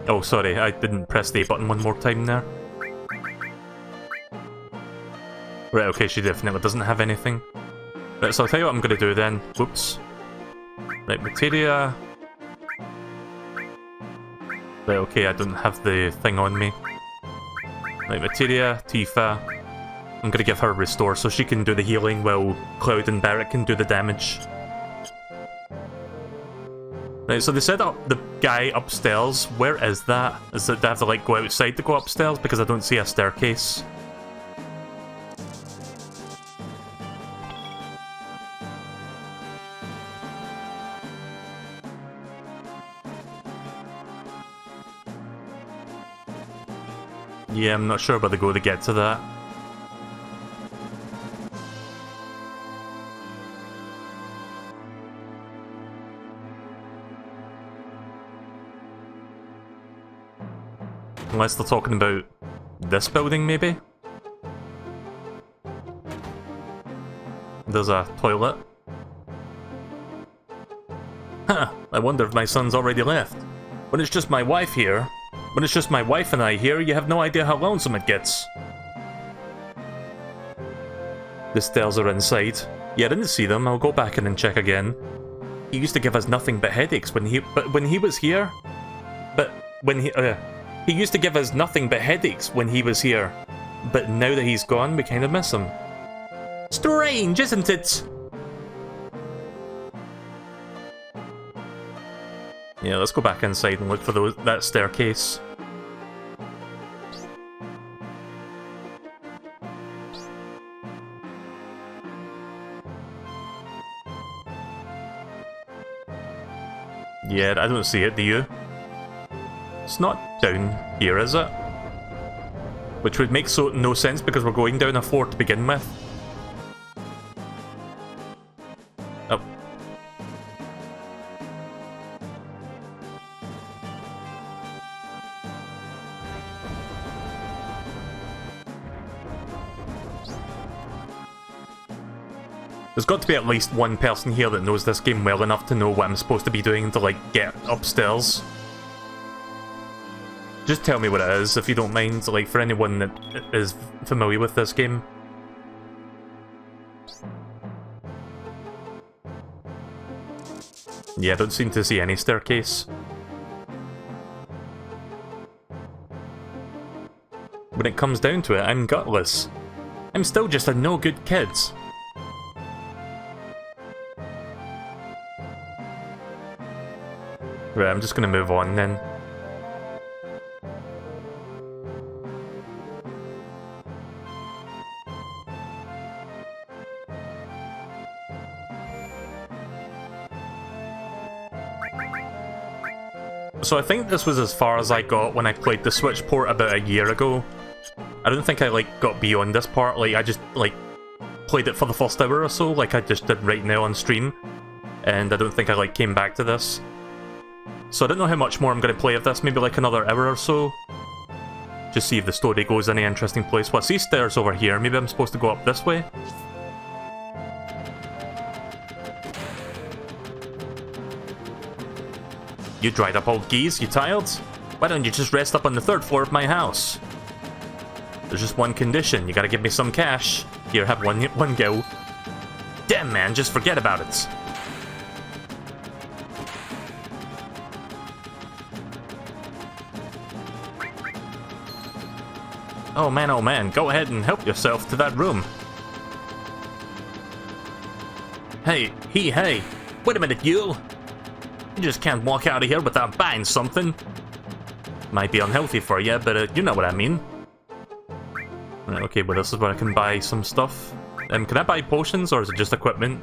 Oh, sorry, I didn't press the A button one more time there. Right, okay, she definitely doesn't have anything. Right, so I'll tell you what I'm going to do then. Whoops. Right, materia. Right, okay, I don't have the thing on me. Right, materia, Tifa. I'm going to give her restore so she can do the healing while Cloud and Barrett can do the damage. Right, so they set up the guy upstairs. Where is that? Is it, do I have to like go outside to go upstairs? Because I don't see a staircase. Yeah, I'm not sure where to go to get to that. Unless they're talking about this building, maybe? There's a toilet. Huh, I wonder if my son's already left. When it's just my wife here... When it's just my wife and I here, you have no idea how lonesome it gets. The stairs are inside. Yeah, I didn't see them. I'll go back in and check again. He used to give us nothing but headaches when he was here. He used to give us nothing but headaches when he was here. But now that he's gone, we kind of miss him. Strange, isn't it? Yeah, let's go back inside and look for that staircase. Yeah, I don't see it, do you? It's not down here, is it? Which would make no sense because we're going down a floor to begin with. Oh. There's got to be at least one person here that knows this game well enough to know what I'm supposed to be doing to, like, get upstairs. Just tell me what it is, if you don't mind, like, for anyone that is familiar with this game. Yeah, I don't seem to see any staircase. When it comes down to it, I'm gutless. I'm still just a no-good kid. Right, I'm just gonna move on then. So I think this was as far as I got when I played the Switch port about a year ago. I don't think I, like, got beyond this part. Like, I just, like, played it for the first hour or so, like I just did right now on stream. And I don't think I, like, came back to this. So I don't know how much more I'm going to play of this, maybe like another hour or so. Just see if the story goes any interesting place. Well, I see stairs over here, maybe I'm supposed to go up this way? You dried up old geese, you tired? Why don't you just rest up on the 3rd floor of my house? There's just one condition, you gotta give me some cash. Here, have one go. Damn man, just forget about it. Oh man, go ahead and help yourself to that room. Hey, wait a minute, you! You just can't walk out of here without buying something. Might be unhealthy for you, but you know what I mean. Right, okay, well this is where I can buy some stuff. Can I buy potions, or is it just equipment?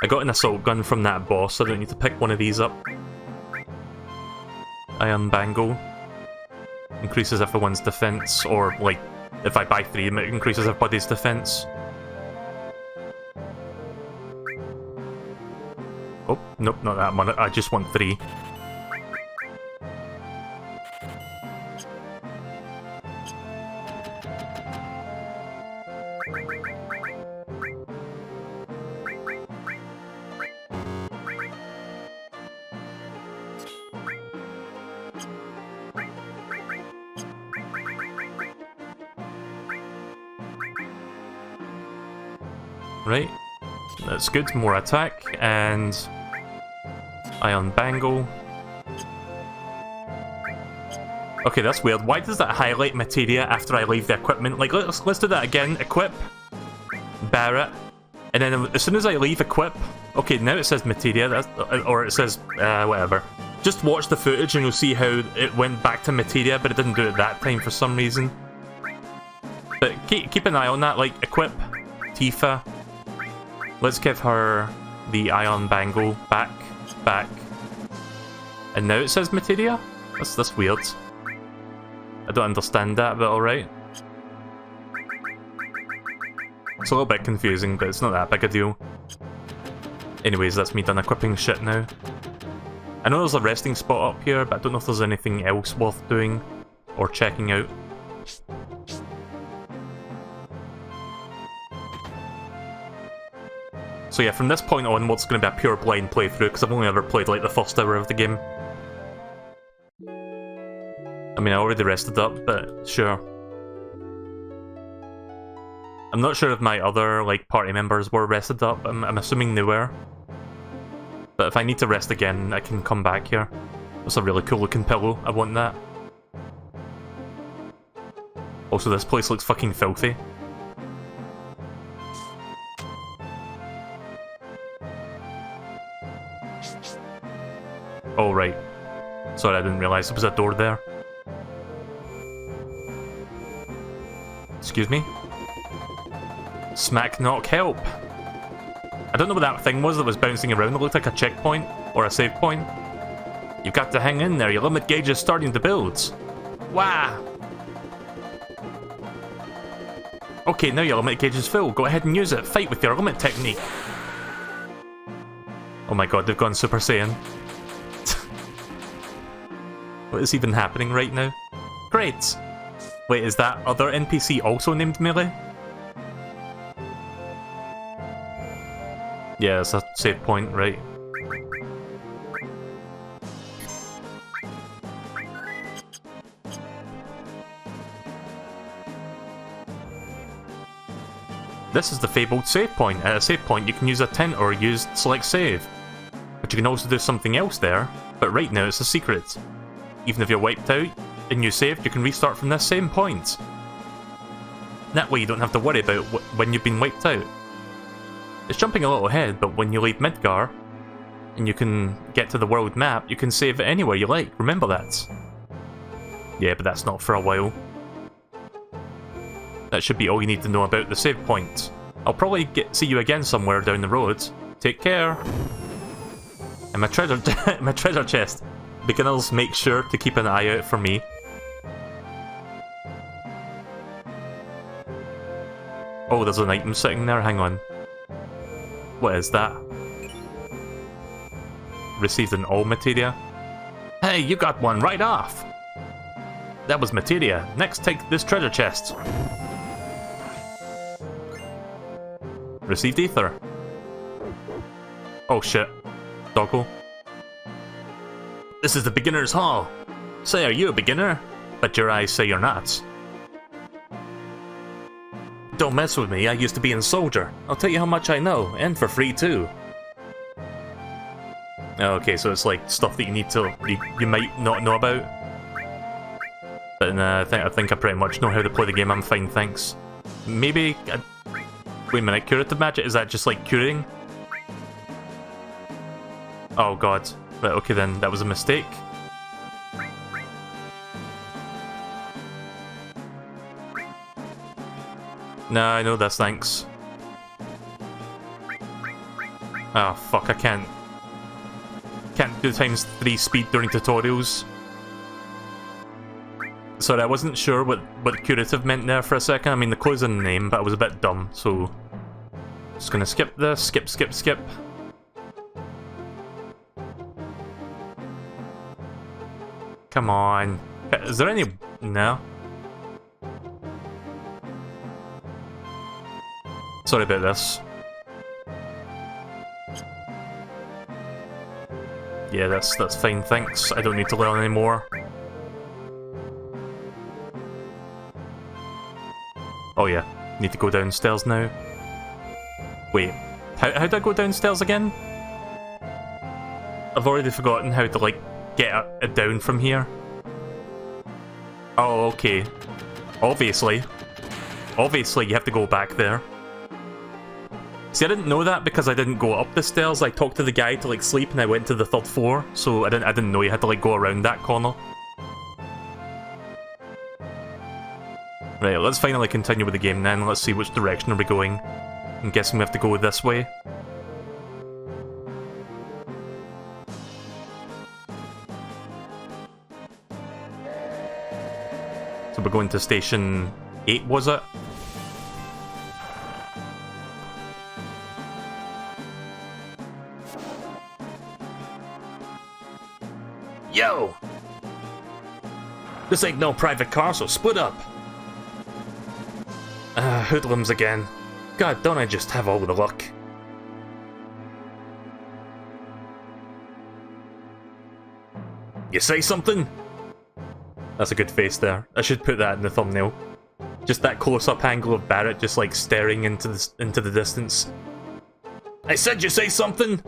I got an assault gun from that boss, so I don't need to pick one of these up. Iron Bangle. Increases everyone's defense, or, like, if I buy 3, it increases everybody's defense. Oh, nope, not that one. I just want 3. Right, that's good, more attack, and Iron Bangle. Okay, that's weird. Why does that highlight materia after I leave the equipment? Like, let's do that again. Equip, Barrett, and then as soon as I leave equip, okay, now it says materia, or it says, whatever. Just watch the footage and you'll see how it went back to materia, but it didn't do it that time for some reason. But keep an eye on that, like, equip, Tifa. Let's give her the Iron Bangle back. And now it says materia? That's weird. I don't understand that, but alright. It's a little bit confusing, but it's not that big a deal. Anyways, that's me done equipping shit now. I know there's a resting spot up here, but I don't know if there's anything else worth doing or checking out. So yeah, from this point onwards, it's going to be a pure blind playthrough, because I've only ever played like the first hour of the game. I mean, I already rested up, but sure. I'm not sure if my other like party members were rested up, I'm assuming they were. But if I need to rest again, I can come back here. That's a really cool looking pillow, I want that. Also, this place looks fucking filthy. Oh, right. Sorry, I didn't realise there was a door there. Excuse me? Smack knock help! I don't know what that thing was that was bouncing around. It looked like a checkpoint, or a save point. You've got to hang in there, your limit gauge is starting to build. Wow! Okay, now your limit gauge is full. Go ahead and use it. Fight with your limit technique. Oh my god, they've gone Super Saiyan. What is even happening right now? Great! Wait, is that other NPC also named Melee? Yeah, it's a save point, right? This is the fabled save point. At a save point, you can use a tent or use select save. But you can also do something else there, but right now it's a secret. Even if you're wiped out and you saved, you can restart from this same point. That way you don't have to worry about when you've been wiped out. It's jumping a little ahead, but when you leave Midgar, and you can get to the world map, you can save it anywhere you like, remember that. Yeah, but that's not for a while. That should be all you need to know about the save point. I'll probably see you again somewhere down the road. Take care. And my treasure, my treasure chest. Beginners, make sure to keep an eye out for me. Oh, there's an item sitting there, hang on. What is that? Received an all materia. Hey, you got one right off! That was materia. Next, take this treasure chest. Received ether. Oh shit. Doggo. This is the beginner's hall. Say, are you a beginner? But your eyes say you're not. Don't mess with me, I used to be a soldier. I'll tell you how much I know, and for free too. Okay, so it's like stuff that you need to, you might not know about. But I think I pretty much know how to play the game, I'm fine, thanks. Maybe, wait a minute, curative magic, is that just like curing? Oh god, right, okay then, that was a mistake. Nah, I know this, thanks. Oh fuck, I can't do ×3 speed during tutorials. Sorry, I wasn't sure what curative meant there for a second. I mean, the clue's in the name, but I was a bit dumb, so... Just gonna skip this, skip. Come on. Is there any... No. Sorry about this. Yeah, that's fine, thanks. I don't need to learn anymore. Oh yeah, need to go downstairs now. Wait, how do I go downstairs again? I've already forgotten how to, like, get it down from here. Oh, okay. Obviously you have to go back there. See, I didn't know that because I didn't go up the stairs. I talked to the guy to, like, sleep and I went to the 3rd floor, so I didn't know you had to, like, go around that corner. Right, let's finally continue with the game then. Let's see which direction are we going. I'm guessing we have to go this way. So we're going to station 8, was it? Yo! This ain't no private car, so split up! Hoodlums again. God, don't I just have all the luck? You say something? That's a good face there. I should put that in the thumbnail. Just that close-up angle of Barrett just like staring into the distance. I said you say something!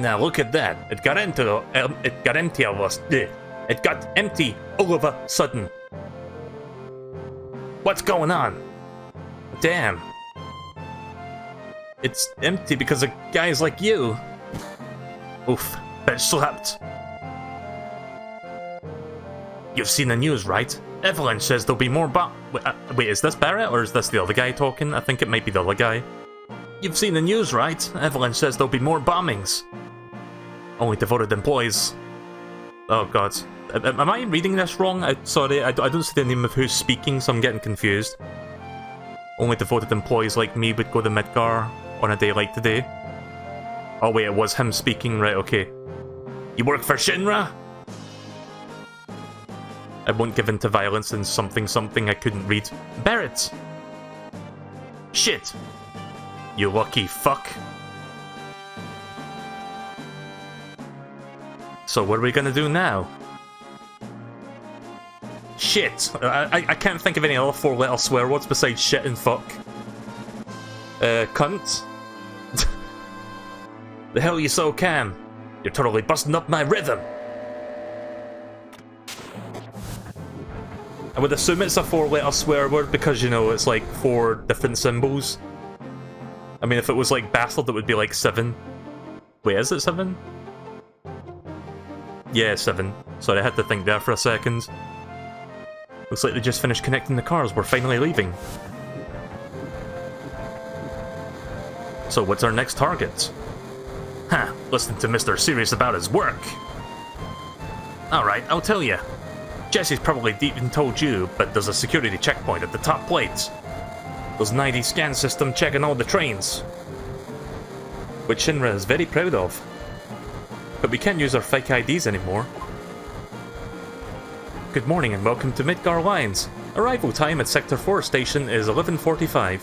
Now look at that. It got empty of us. It got empty all of a sudden. What's going on? Damn. It's empty because of guys like you. Oof, that slapped. You've seen the news, right? Evelyn says there'll be more wait, is this Barrett or is this the other guy talking? I think it might be the other guy. You've seen the news, right? Evelyn says there'll be more bombings. Only devoted employees. Oh god. Am I reading this wrong? Sorry, I don't see the name of who's speaking, so I'm getting confused. Only devoted employees like me would go to Midgar on a day like today. Oh wait, it was him speaking, right, okay. You work for Shinra? I won't give in to violence and something I couldn't read. Barrett! Shit! You lucky fuck. So what are we gonna do now? Shit! I can't think of any other 4-letter swear words besides shit and fuck. Cunt? The hell you so can? You're totally busting up my rhythm! I would assume it's a 4-letter swear word because, you know, it's like 4 different symbols. I mean, if it was like bastard, it would be like 7. Wait, is it 7? Yeah, 7. Sorry, I had to think there for a second. Looks like they just finished connecting the cars. We're finally leaving. So what's our next target? Huh, listen to Mr. Serious about his work. Alright, I'll tell you. Jesse's probably even told you, but there's a security checkpoint at the top plate. There's an ID scan system checking all the trains, which Shinra is very proud of. But we can't use our fake IDs anymore. Good morning and welcome to Midgar Lines. Arrival time at Sector 4 station is 11:45.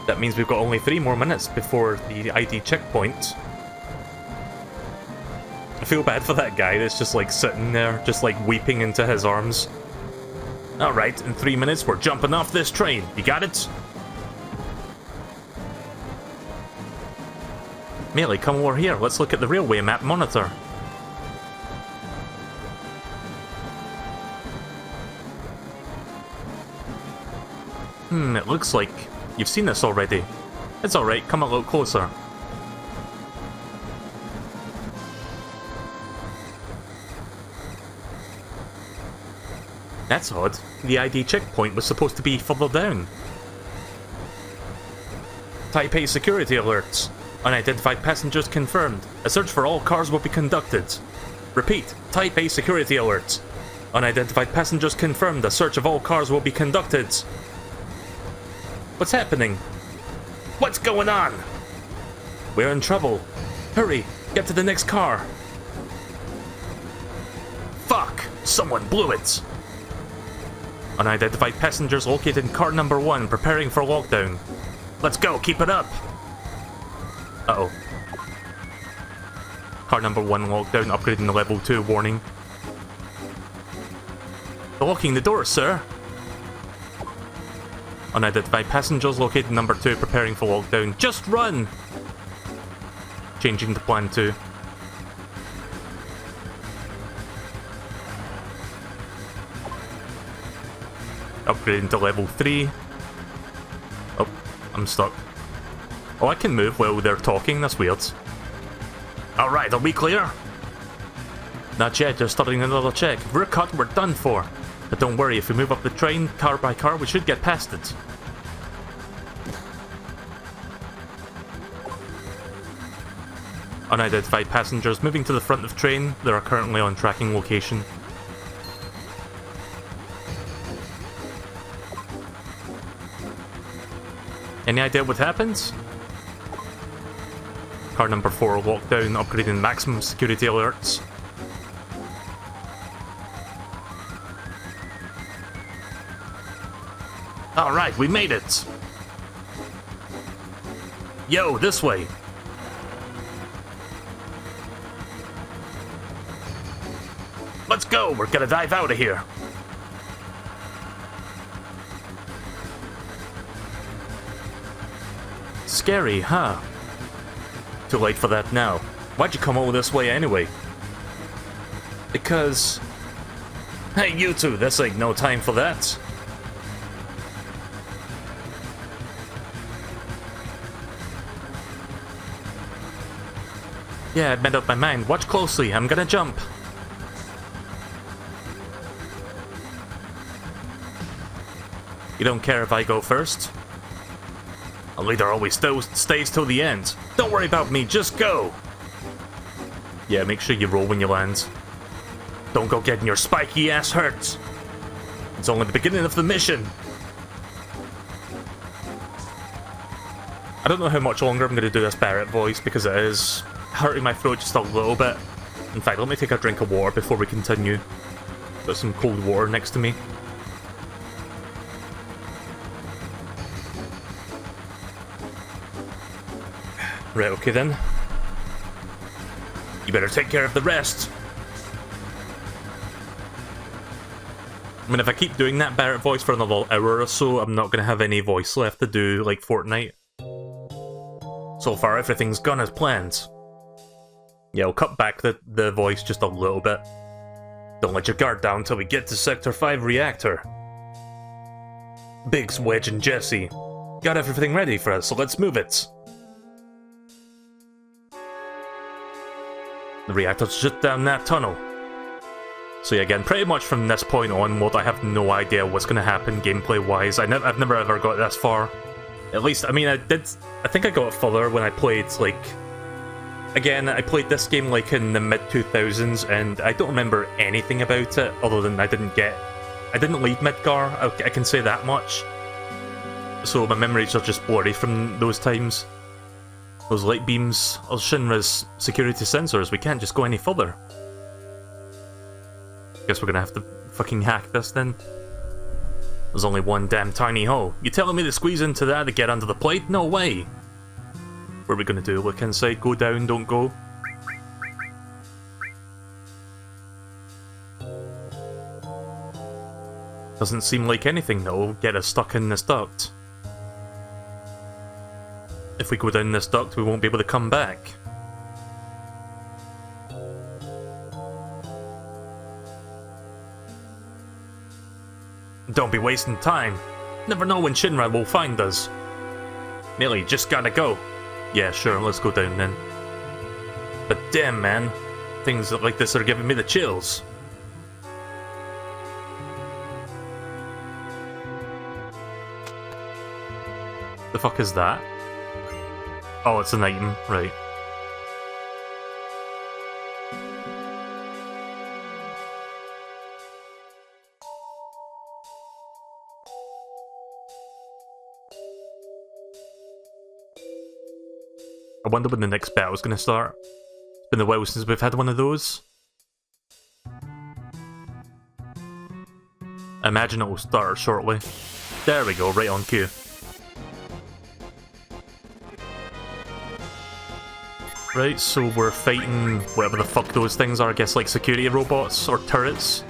That means we've got only 3 more minutes before the ID checkpoint. I feel bad for that guy that's just like sitting there, just like weeping into his arms. Alright, in 3 minutes we're jumping off this train. You got it? Melee, come over here. Let's look at the railway map monitor. It looks like you've seen this already. It's alright, come a little closer. That's odd. The ID checkpoint was supposed to be further down. Type A security alerts. Unidentified passengers confirmed. A search for all cars will be conducted. Repeat. Type A security alerts. Unidentified passengers confirmed. A search of all cars will be conducted. What's happening? What's going on? We're in trouble. Hurry, get to the next car. Fuck, someone blew it. Unidentified passengers located in car number 1, preparing for lockdown. Let's go, keep it up. Uh-oh. Car number 1 lockdown, upgrading to level 2, warning. They're locking the doors, sir. Unidentified passengers located in number 2, preparing for lockdown. Just run! Changing to plan 2. Upgrading to level 3. Oh, I'm stuck. Oh, I can move while they're talking, that's weird. Alright, are we clear? Not yet, they're starting another check. If we're caught, we're done for. But don't worry, if we move up the train, car by car, we should get past it. Unidentified passengers moving to the front of train. They are currently on tracking location. Any idea what happens? Car number 4 lockdown, upgrading maximum security alerts. Alright, we made it! Yo, this way! Let's go, we're gonna dive out of here! Scary, huh? Too late for that now. Why'd you come over this way anyway? Because... Hey, you two, this ain't no time for that. Yeah, I made up my mind. Watch closely, I'm gonna jump. You don't care if I go first? A leader always stays till the end. Don't worry about me, just go! Yeah, make sure you roll when you land. Don't go getting your spiky ass hurt. It's only the beginning of the mission. I don't know how much longer I'm going to do this Barrett voice because it is hurting my throat just a little bit. In fact, let me take a drink of water before we continue. Got some cold water next to me. Right, okay then. You better take care of the rest. I mean, if I keep doing that Barrett voice for another hour or so, I'm not gonna have any voice left to do, like, Fortnite. So far, everything's gone as planned. Yeah, I'll cut back the voice just a little bit. Don't let your guard down till we get to Sector 5 reactor. Biggs, Wedge, and Jesse. Got everything ready for us, so let's move it. The reactor's just down that tunnel. So yeah, again, pretty much from this point onward, I have no idea what's going to happen gameplay-wise. I've never ever got this far. At least, I mean, I think I got further when I played, like... Again, I played this game, like, in the mid-2000s, and I don't remember anything about it, other than I didn't leave Midgar, I can say that much. So my memories are just blurry from those times. Those light beams are Shinra's security sensors, we can't just go any further. Guess we're gonna have to fucking hack this then. There's only one damn tiny hole. You telling me to squeeze into that to get under the plate? No way! What are we gonna do? Look inside, go down, don't go? Doesn't seem like anything that'll get us stuck in this duct. If we go down this duct, we won't be able to come back. Don't be wasting time. Never know when Shinra will find us. Melee, just gotta go. Yeah, sure, let's go down then. But damn, man. Things like this are giving me the chills. The fuck is that? Oh, it's an item, right. I wonder when the next battle's gonna start. It's been a while since we've had one of those. I imagine it will start shortly. There we go, right on cue. Right, so we're fighting whatever the fuck those things are, I guess like security robots or turrets.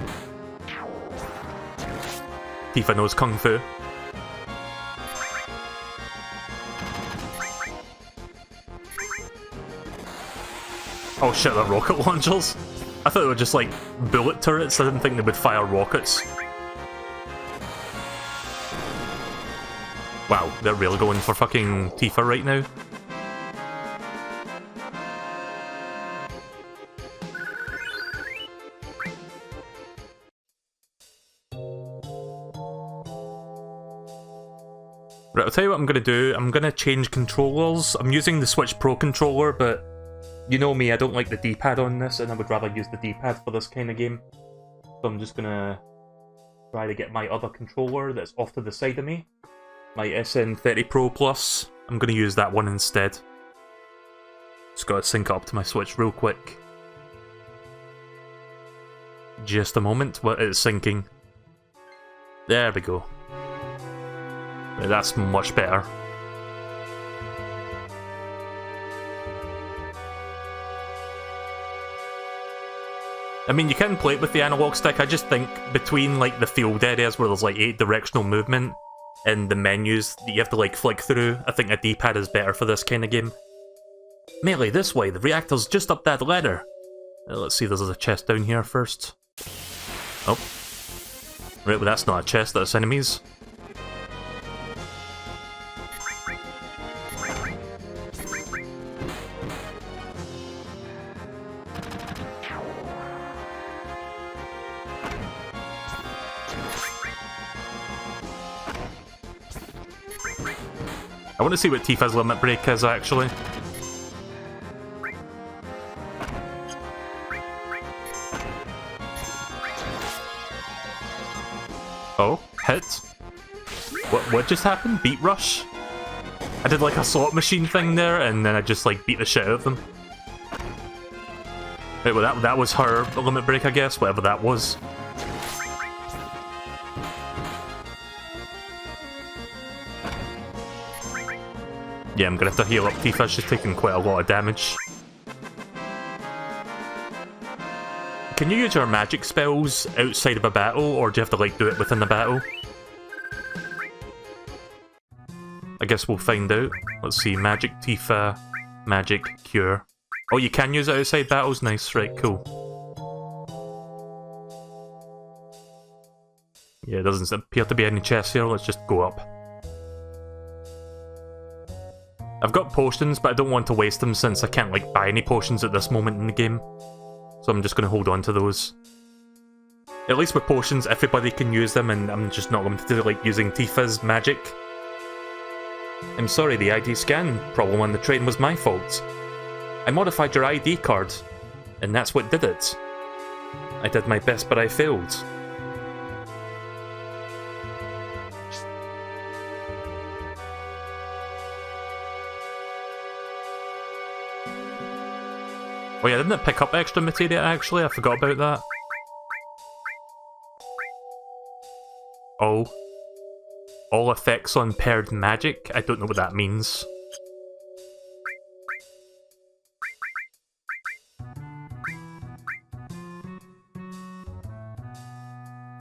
Tifa knows Kung Fu. Oh shit, they're rocket launchers? I thought they were just like bullet turrets, I didn't think they would fire rockets. Wow, they're really going for fucking Tifa right now. Right, I'll tell you what I'm going to do. I'm going to change controllers. I'm using the Switch Pro controller, but you know me, I don't like the D-pad on this, and I would rather use the D-pad for this kind of game. So I'm just going to try to get my other controller that's off to the side of me. My SN30 Pro Plus. I'm going to use that one instead. Just got to sync up to my Switch real quick. Just a moment, what is syncing? There we go. That's much better. I mean, you can play it with the analog stick. I just think between like the field areas where there's like 8 directional movement and the menus that you have to like flick through, I think a D-pad is better for this kind of game. Melee, this way. The reactor's just up that ladder. Let's see, there's a chest down here first. Oh. Right, well that's not a chest, that's enemies. I want to see what Tifa's limit break is, actually. Oh, hit. What just happened? Beat rush? I did like a slot machine thing there, and then I just like beat the shit out of them. Right, well that was her limit break, I guess, whatever that was. Yeah, I'm gonna have to heal up Tifa, she's taking quite a lot of damage. Can you use your magic spells outside of a battle, or do you have to, like, do it within the battle? I guess we'll find out. Let's see, Magic Tifa, Magic Cure. Oh, you can use it outside battles? Nice, right, cool. Yeah, it doesn't appear to be any chests here, let's just go up. I've got potions, but I don't want to waste them since I can't, like, buy any potions at this moment in the game. So I'm just going to hold on to those. At least with potions, everybody can use them, and I'm just not limited to, like, using Tifa's magic. I'm sorry, the ID scan problem on the train was my fault. I modified your ID card, and that's what did it. I did my best, but I failed. Oh yeah, didn't it pick up extra materia actually? I forgot about that. Oh. All effects on paired magic? I don't know what that means.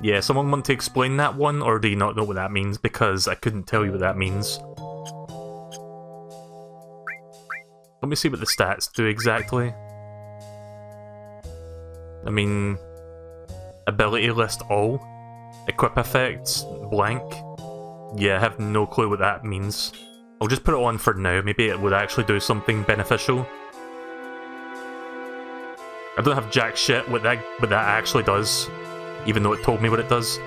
Yeah, someone want to explain that one, or do you not know what that means? Because I couldn't tell you what that means. Let me see what the stats do exactly. I mean, ability list all, equip effects, blank. Yeah, I have no clue what that means. I'll just put it on for now, maybe it would actually do something beneficial. I don't have jack shit what that actually does, even though it told me what it does.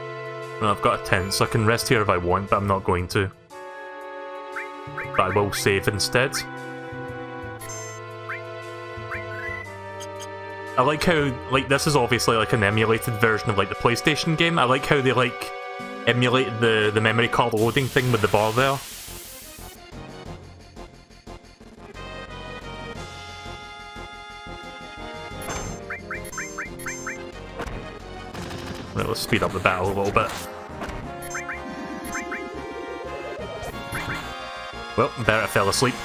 Well, I've got a tent, so I can rest here if I want, but I'm not going to. But I will save instead. I like how, like, this is obviously like an emulated version of like the PlayStation game. I like how they like emulate the memory card loading thing with the bar there. Right, let's speed up the battle a little bit. Well, Barrett fell asleep.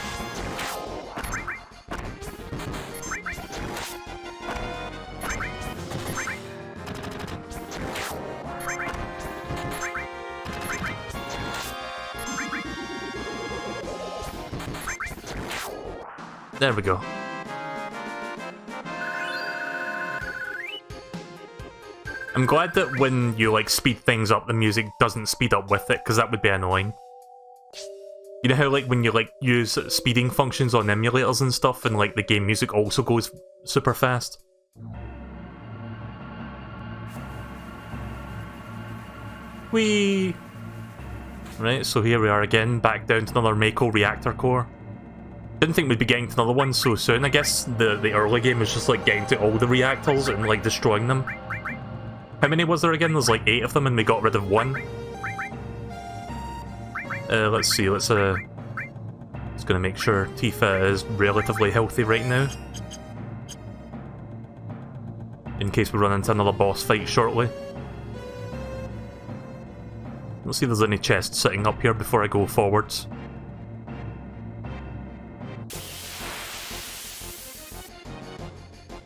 There we go. I'm glad that when you like speed things up, the music doesn't speed up with it, because that would be annoying. You know how like when you like use speeding functions on emulators and stuff, and like the game music also goes super fast? Whee! Right, so here we are again, back down to another Mako reactor core. Didn't think we'd be getting to another one so soon. I guess the early game was just like getting to all the reactors and like destroying them. How many was there again? There's like 8 of them and we got rid of 1. Let's see, let's gonna make sure Tifa is relatively healthy right now. In case we run into another boss fight shortly. Let's see if there's any chests sitting up here before I go forwards.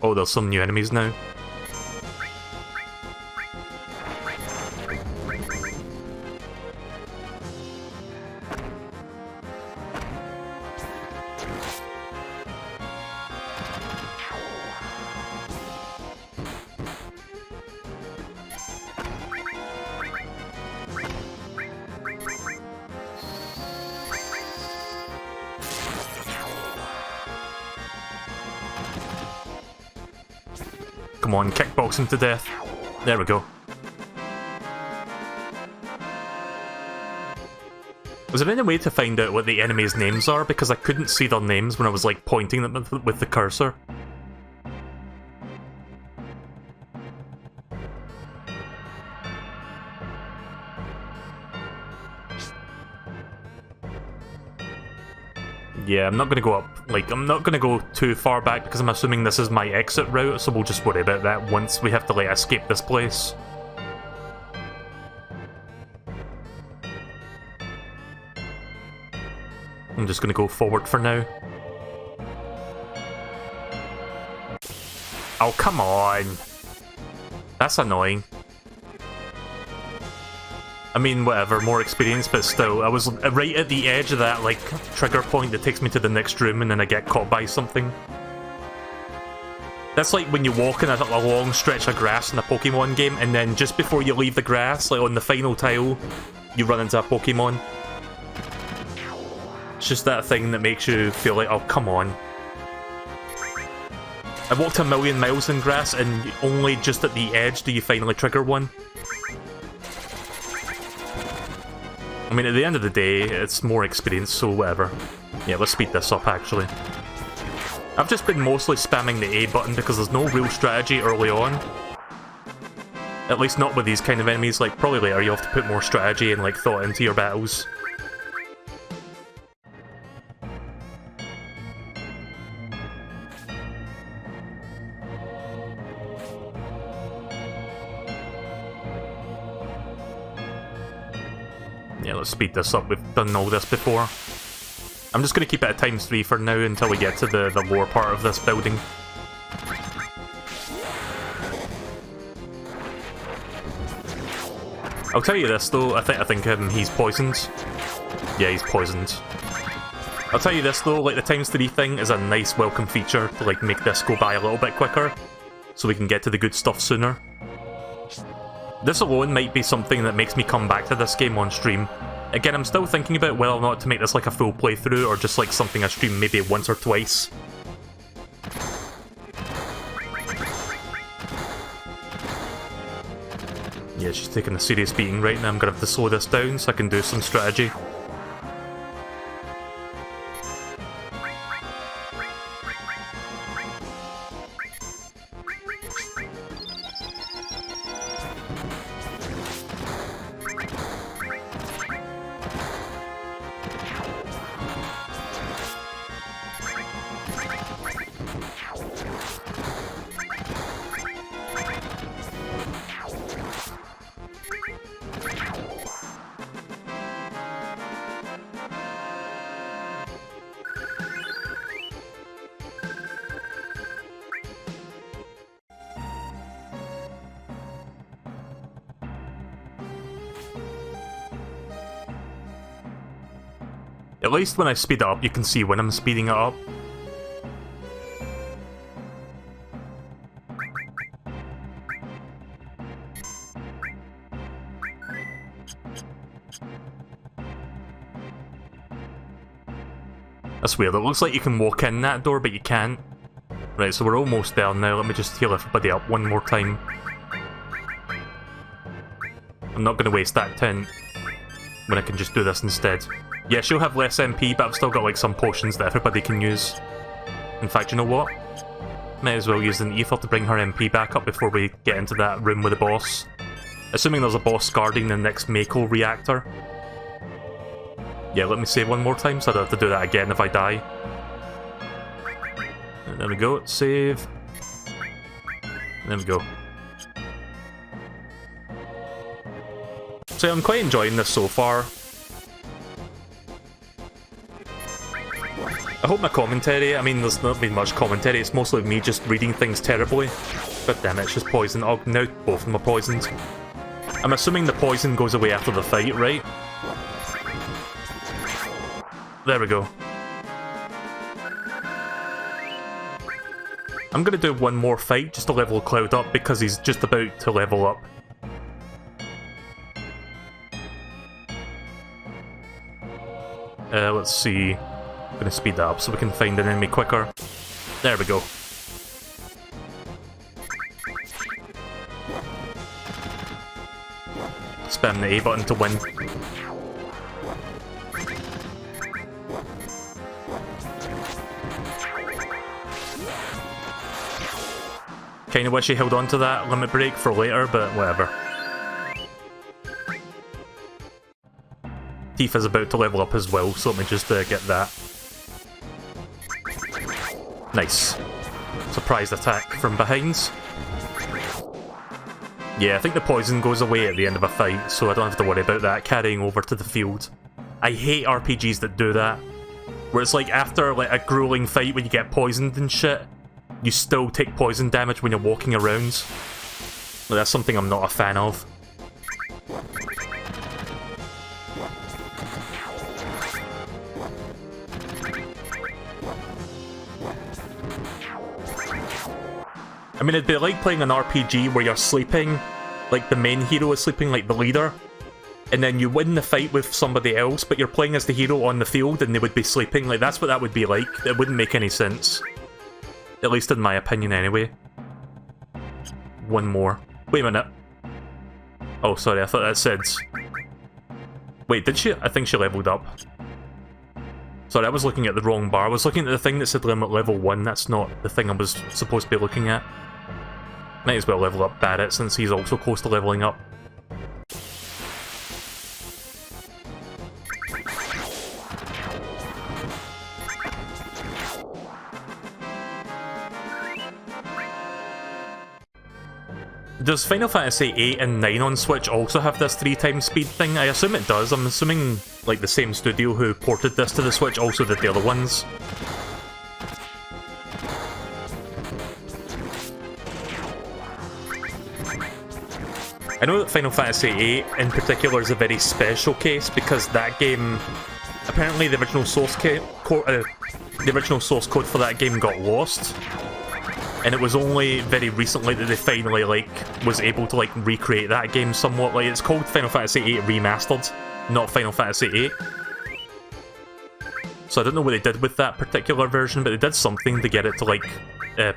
Oh, there's some new enemies now. Come on, kickbox him to death. There we go. Was there any way to find out what the enemies' names are? Because I couldn't see their names when I was like pointing them with the cursor. Yeah, I'm not going to go up, like, I'm not going to go too far back because I'm assuming this is my exit route, so we'll just worry about that once we have to, like, escape this place. I'm just going to go forward for now. Oh, come on! That's annoying. I mean, whatever, more experience, but still, I was right at the edge of that, like, trigger point that takes me to the next room and then I get caught by something. That's like when you walk in a long stretch of grass in a Pokemon game, and then just before you leave the grass, like on the final tile, you run into a Pokemon. It's just that thing that makes you feel like, oh, come on. I walked a million miles in grass, and only just at the edge do you finally trigger one. I mean, at the end of the day, it's more experience, so whatever. Yeah, let's speed this up, actually. I've just been mostly spamming the A button because there's no real strategy early on. At least not with these kind of enemies. Like, probably later you have to put more strategy and, like, thought into your battles. Yeah, let's speed this up. We've done all this before. I'm just going to keep it at ×3 for now until we get to the lower part of this building. I'll tell you this though, I think he's poisoned. Yeah, he's poisoned. I'll tell you this though, like the ×3 thing is a nice welcome feature to like make this go by a little bit quicker, so we can get to the good stuff sooner. This alone might be something that makes me come back to this game on stream. Again, I'm still thinking about whether or not to make this like a full playthrough or just like something I stream maybe once or twice. Yeah, she's taking a serious beating right now. I'm gonna have to slow this down so I can do some strategy. At least when I speed it up, you can see when I'm speeding it up. That's weird, it looks like you can walk in that door, but you can't. Right, so we're almost there now, let me just heal everybody up one more time. I'm not going to waste that tent when I can just do this instead. Yeah, she'll have less MP, but I've still got like some potions that everybody can use. In fact, you know what? Might as well use an ether to bring her MP back up before we get into that room with the boss. Assuming there's a boss guarding the next Mako reactor. Yeah, let me save one more time so I don't have to do that again if I die. And there we go, save. There we go. So yeah, I'm quite enjoying this so far. I hope my commentary, I mean there's not been much commentary, it's mostly me just reading things terribly. But damn it, it's just poison. Oh, now both of them are poisoned. I'm assuming the poison goes away after the fight, right? There we go. I'm gonna do one more fight just to level Cloud up because he's just about to level up. Let's see. I'm gonna speed that up so we can find an enemy quicker. There we go. Spam the A button to win. Kinda wish he held on to that limit break for later, but whatever. Tifa's about to level up as well, so let me just get that. Nice. Surprise attack from behind. Yeah, I think the poison goes away at the end of a fight, so I don't have to worry about that carrying over to the field. I hate RPGs that do that. Where it's like after like a grueling fight when you get poisoned and shit, you still take poison damage when you're walking around. Well, that's something I'm not a fan of. I mean, it'd be like playing an RPG where you're sleeping, like the main hero is sleeping, like the leader, and then you win the fight with somebody else, but you're playing as the hero on the field and they would be sleeping. Like, that's what that would be like. It wouldn't make any sense. At least in my opinion, anyway. One more. Wait a minute. Oh, sorry, I thought that said... Wait, did she? I think she leveled up. Sorry, I was looking at the wrong bar. I was looking at the thing that said limit level 1. That's not the thing I was supposed to be looking at. Might as well level up Barrett since he's also close to leveling up. Does Final Fantasy 8 and 9 on Switch also have this 3x speed thing? I assume it does. I'm assuming like the same studio who ported this to the Switch also did the other ones. I know that Final Fantasy 8 in particular is a very special case because that game, apparently the original source code for that game got lost. And it was only very recently that they finally, like, was able to, like, recreate that game somewhat. Like, it's called Final Fantasy VIII Remastered, not Final Fantasy VIII. So I don't know what they did with that particular version, but they did something to get it to, like,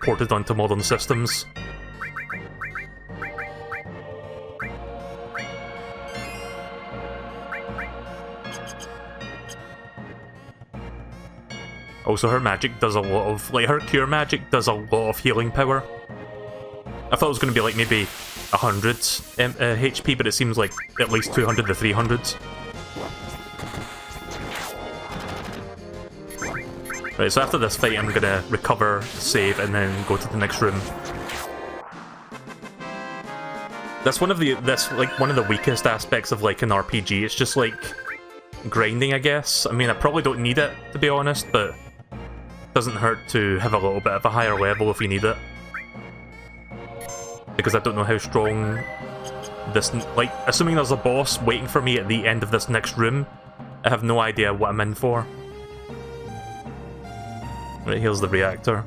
ported onto modern systems. Also, her magic does a lot of... Like, her cure magic does a lot of healing power. I thought it was going to be, like, maybe 100 HP, but it seems like at least 200 to 300. Right, so after this fight, I'm going to recover, save, and then go to the next room. That's one of the... That's, like, one of the weakest aspects of, like, an RPG. It's just, like, grinding, I guess. I mean, I probably don't need it, to be honest, but... doesn't hurt to have a little bit of a higher level if you need it. Because I don't know how strong this... Like, assuming there's a boss waiting for me at the end of this next room, I have no idea what I'm in for. Right, here's the reactor.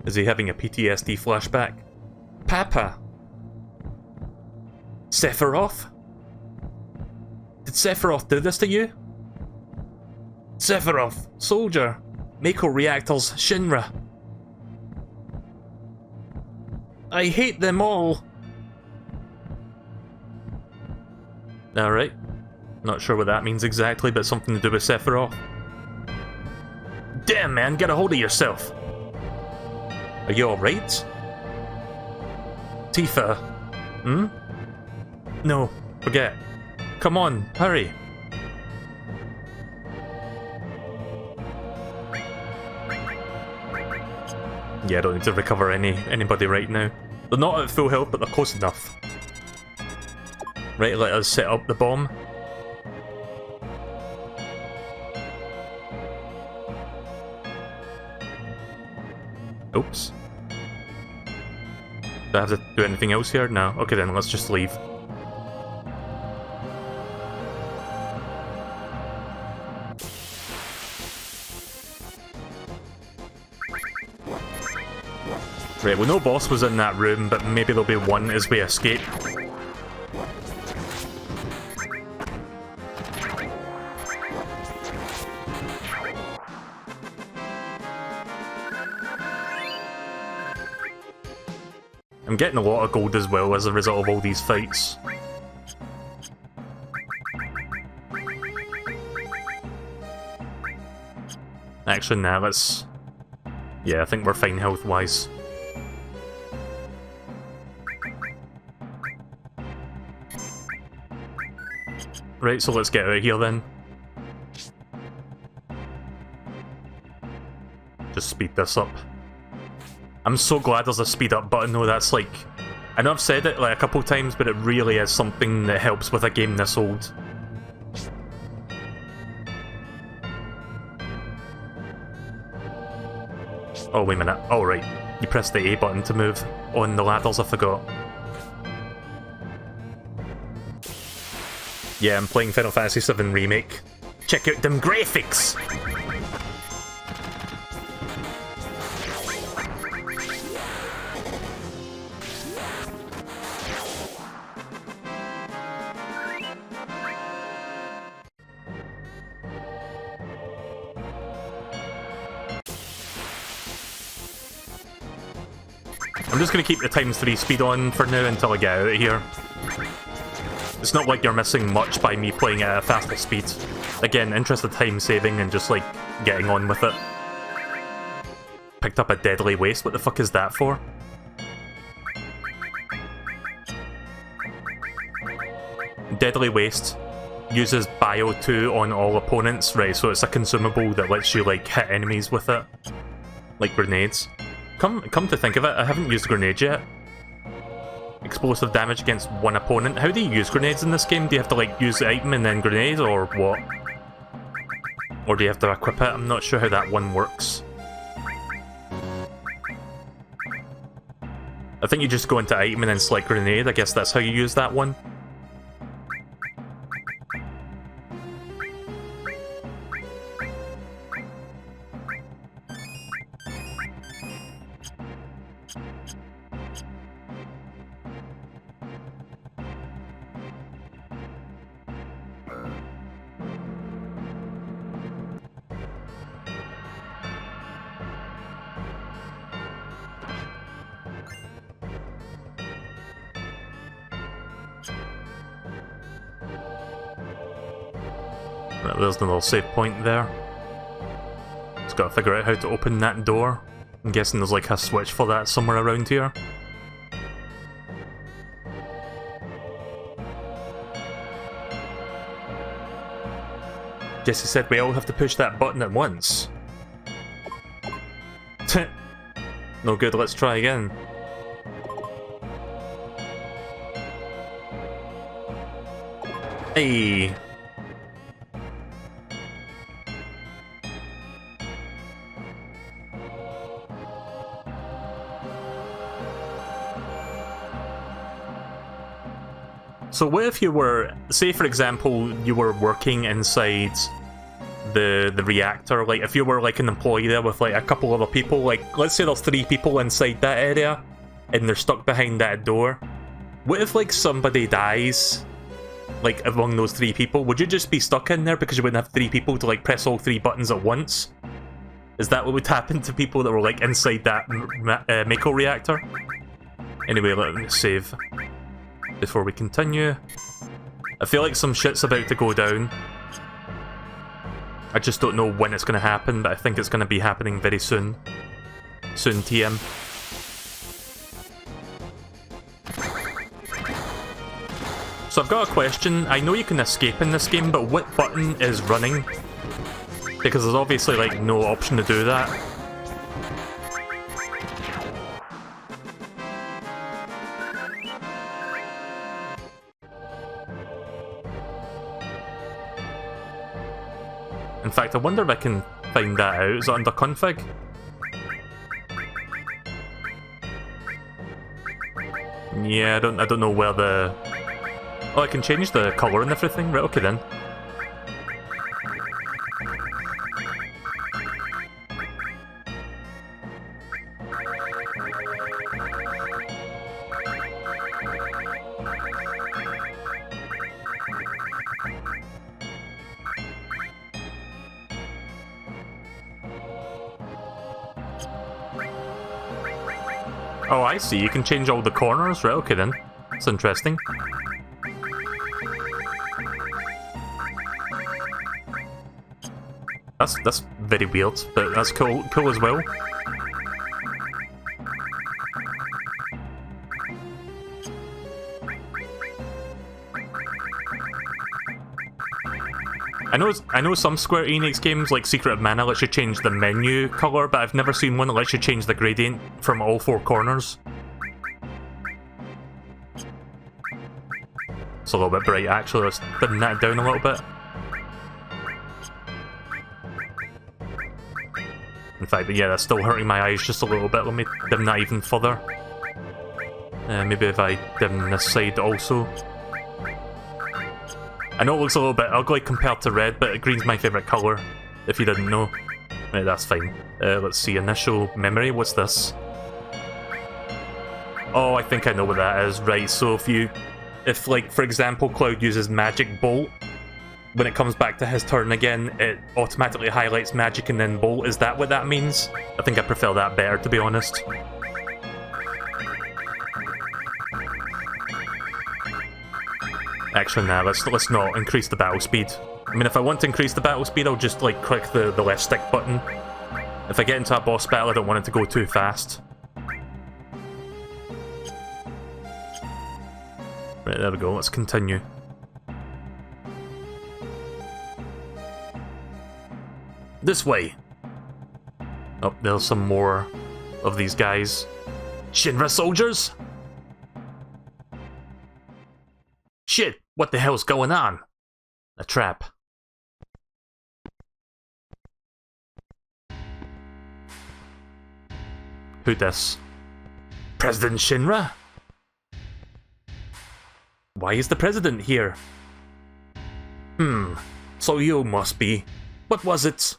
Is he having a PTSD flashback? Papa! Sephiroth? Did Sephiroth do this to you? Sephiroth, soldier, Mako reactors, Shinra. I hate them all. Alright. Not sure what that means exactly, but something to do with Sephiroth. Damn, man, get a hold of yourself. Are you alright? Tifa. Hmm? No, forget. Come on, hurry. Yeah, I don't need to recover anybody right now. They're not at full health, but they're close enough. Right, let us set up the bomb. Oops. Do I have to do anything else here? No. Okay then, let's just leave. Right, well no boss was in that room, but maybe there'll be one as we escape. I'm getting a lot of gold as well as a result of all these fights. Actually, nah, let's... Yeah, I think we're fine health-wise. Right, so let's get out of here then. Just speed this up. I'm so glad there's a speed up button though. That's like... I know I've said it like a couple times, but it really is something that helps with a game this old. Oh, wait a minute. Oh, right. You press the A button to move on the ladders, I forgot. Yeah, I'm playing Final Fantasy VII Remake. Check out them graphics! I'm just gonna keep the ×3 speed on for now until I get out of here. It's not like you're missing much by me playing at a faster speed. Again, interested time saving and just like getting on with it. Picked up a deadly waste, what the fuck is that for? Deadly waste uses Bio 2 on all opponents, right, so it's a consumable that lets you like hit enemies with it. Like grenades. Come to think of it, I haven't used grenades yet. Explosive damage against one opponent. How do you use grenades in this game? Do you have to like use the item and then grenade, or what? Or do you have to equip it? I'm not sure how that one works. I think you just go into item and then select grenade. I guess that's how you use that one. Right, there's another save point there. Just gotta figure out how to open that door. I'm guessing there's like a switch for that somewhere around here. Jesse said we all have to push that button at once. No good, let's try again. Hey. So what if you were, say for example, you were working inside the reactor, like if you were like an employee there with like a couple other people, like let's say there's 3 people inside that area and they're stuck behind that door. What if like somebody dies, like among those 3 people? Would you just be stuck in there because you wouldn't have 3 people to like press all 3 buttons at once? Is that what would happen to people that were like inside that Mako reactor? Anyway, let me save before we continue. I feel like some shit's about to go down. I just don't know when it's going to happen, but I think it's going to be happening very soon. Soon, TM. So I've got a question. I know you can escape in this game, but what button is running? Because there's obviously like no option to do that. In fact, I wonder if I can find that out. Is it under config? Yeah, I don't know where the... Oh, I can change the colour and everything? Right, okay then. Oh, I see. You can change all the corners. Right, okay then. That's interesting. That's very weird, but that's cool as well. I know some Square Enix games, like Secret of Mana, lets you change the menu colour, but I've never seen one that lets you change the gradient from all four corners. It's a little bit bright, actually. Let's dim that down a little bit. In fact, yeah, that's still hurting my eyes just a little bit. Let me dim that even further. Maybe if I dim this side also. I know it looks a little bit ugly compared to red, but green's my favourite colour, if you didn't know. Right, that's fine. Let's see, initial memory, what's this? Oh, I think I know what that is. Right, so if like, for example, Cloud uses Magic Bolt, when it comes back to his turn again, it automatically highlights Magic and then Bolt. Is that what that means? I think I prefer that better, to be honest. Actually, nah, let's not increase the battle speed. I mean, if I want to increase the battle speed, I'll just, like, click the left stick button. If I get into a boss battle, I don't want it to go too fast. Right, there we go, let's continue. This way! Oh, there's some more of these guys. Shinra soldiers? Shit, what the hell's going on? A trap. Who this? President Shinra? Why is the president here? So you must be. What was it?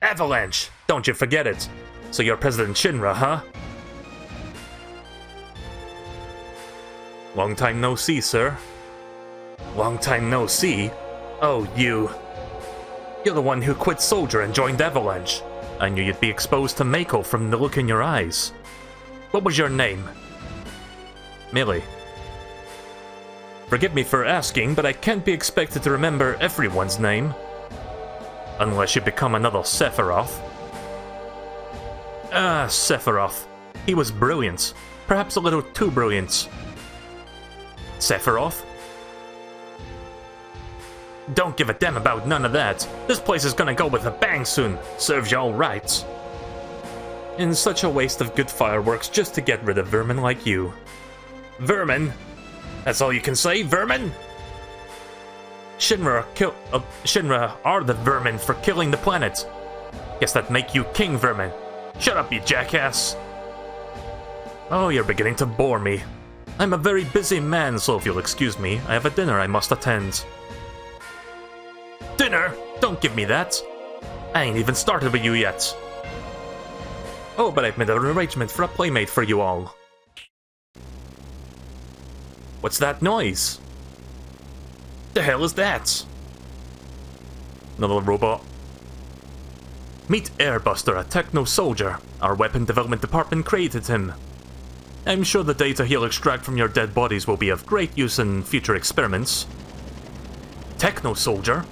Avalanche! Don't you forget it. So you're President Shinra, huh? Long time no see, sir. Long time no see? Oh, you. You're the one who quit Soldier and joined Avalanche. I knew you'd be exposed to Mako from the look in your eyes. What was your name? Melee. Forgive me for asking, but I can't be expected to remember everyone's name. Unless you become another Sephiroth. Ah, Sephiroth. He was brilliant. Perhaps a little too brilliant. Sephiroth? Don't give a damn about none of that. This place is gonna go with a bang soon. Serves you all right. And such a waste of good fireworks just to get rid of vermin like you. Vermin? That's all you can say, vermin? Shinra are the vermin for killing the planet. Guess that make you king vermin. Shut up, you jackass. Oh, you're beginning to bore me. I'm a very busy man, so if you'll excuse me, I have a dinner I must attend. Dinner? Don't give me that. I ain't even started with you yet. Oh, but I've made an arrangement for a playmate for you all. What's that noise? The hell is that? Another robot. Meet Airbuster, a techno soldier. Our weapon development department created him. I'm sure the data he'll extract from your dead bodies will be of great use in future experiments. Techno soldier?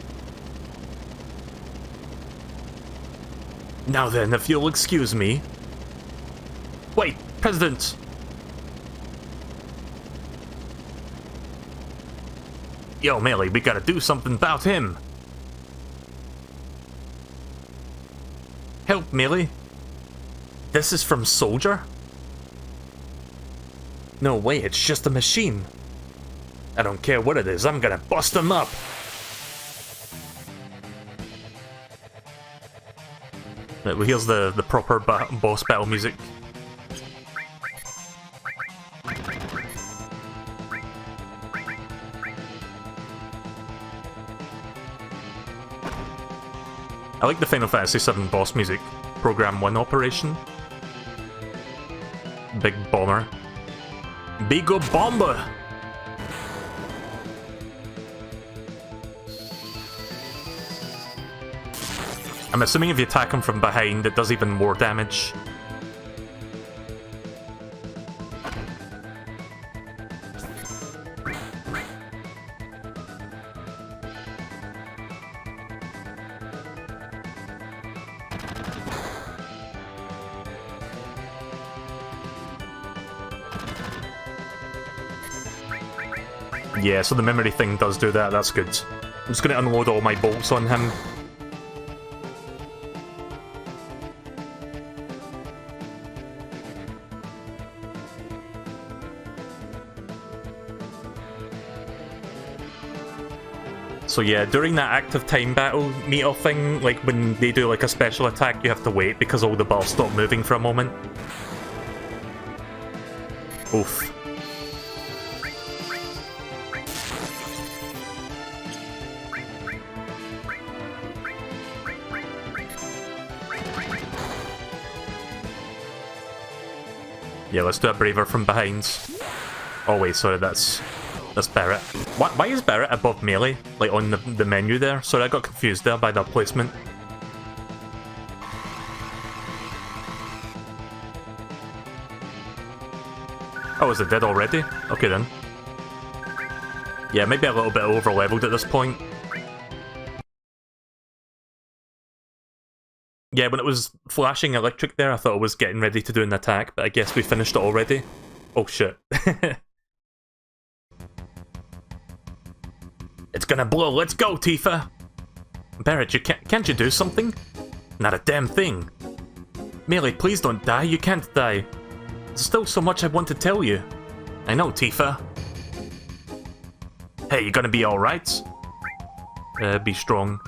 Now then, if you'll excuse me. Wait, President! Yo, Melee, we gotta do something about him. Help, Melee. This is from Soldier? No way, it's just a machine. I don't care what it is, I'm gonna bust him up. Right, well, here's the proper boss battle music. I like the Final Fantasy VII boss music. Program 1 operation. Big bomber. Big bomber! I'm assuming if you attack him from behind, it does even more damage. Yeah, so the memory thing does do that, that's good. I'm just gonna unload all my bolts on him. So yeah, during that active time battle meter thing, like when they do like a special attack, you have to wait because all the bars stop moving for a moment. Oof. Yeah, let's do a braver from behind. Oh wait, sorry, that's Barrett. Why is Barrett above melee? Like on the menu there? Sorry, I got confused there by that placement. Oh, is it dead already? Okay then. Yeah, maybe a little bit over-leveled at this point. Yeah, when it was flashing electric there, I thought it was getting ready to do an attack, but I guess we finished it already. Oh shit. It's gonna blow, let's go, Tifa! Barrett, can't you do something? Not a damn thing. Melee, please don't die, you can't die. There's still so much I want to tell you. I know, Tifa. Hey, you gonna be alright? Be strong.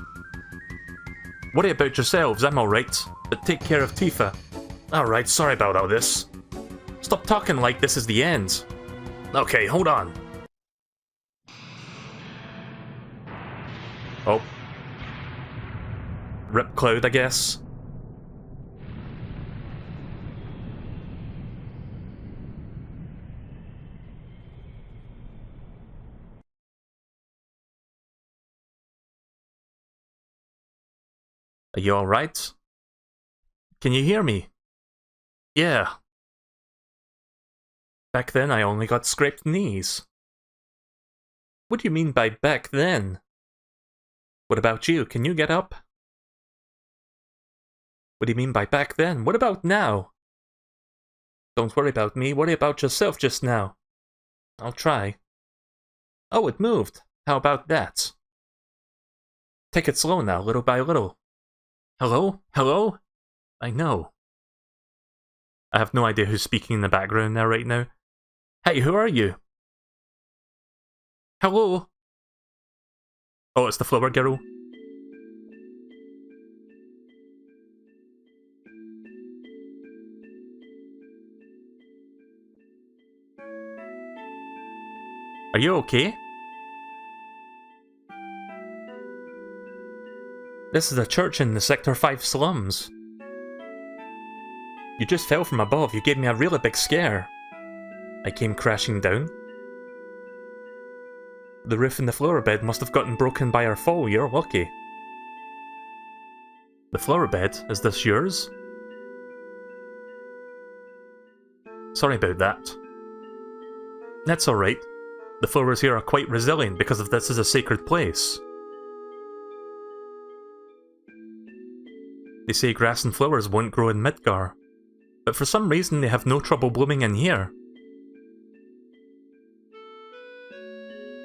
Worry about yourselves, I'm alright. But take care of Tifa. Alright, sorry about all this. Stop talking like this is the end. Okay, hold on. Oh. Rip Cloud, I guess. Are you alright? Can you hear me? Yeah. Back then I only got scraped knees. What do you mean by back then? What about you? Can you get up? What do you mean by back then? What about now? Don't worry about me, worry about yourself just now. I'll try. Oh, it moved. How about that? Take it slow now, little by little. Hello? Hello? I know. I have no idea who's speaking in the background now right now. Hey, who are you? Hello? Oh, it's the flower girl. Are you okay? This is a church in the Sector 5 slums. You just fell from above, you gave me a really big scare. I came crashing down. The roof in the flower bed must have gotten broken by our fall, you're lucky. The flower bed? Is this yours? Sorry about that. That's alright. The flowers here are quite resilient because of this is a sacred place. They say grass and flowers won't grow in Midgar, but for some reason they have no trouble blooming in here.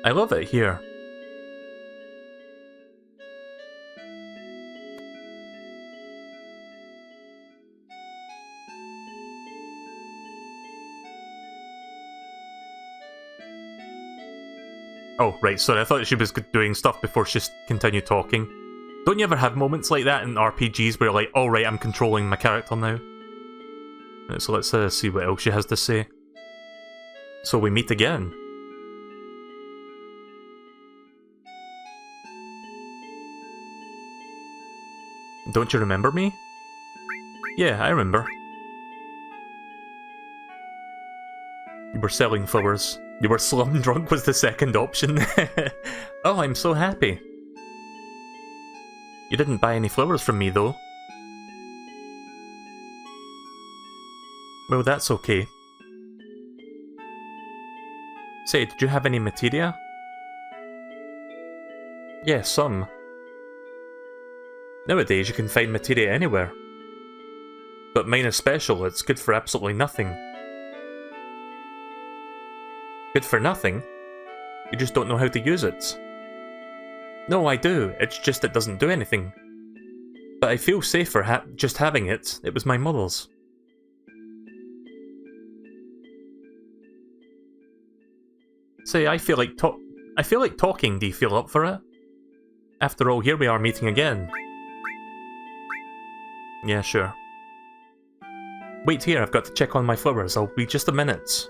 I love it here. Oh, right, sorry, I thought she was doing stuff before she continued talking. Don't you ever have moments like that in RPGs where you're like, oh right, I'm controlling my character now? Right, so let's see what else she has to say. So we meet again. Don't you remember me? Yeah, I remember. You were selling flowers. You were slum drunk was the second option. Oh, I'm so happy. You didn't buy any flowers from me, though. Well, that's okay. Say, did you have any materia? Yeah, some. Nowadays, you can find materia anywhere. But mine is special, it's good for absolutely nothing. Good for nothing? You just don't know how to use it. No, I do. It's just it doesn't do anything. But I feel safer just having it. It was my mother's. Say, I feel like talking. Do you feel up for it? After all, here we are meeting again. Yeah, sure. Wait here, I've got to check on my flowers. I'll be just a minute.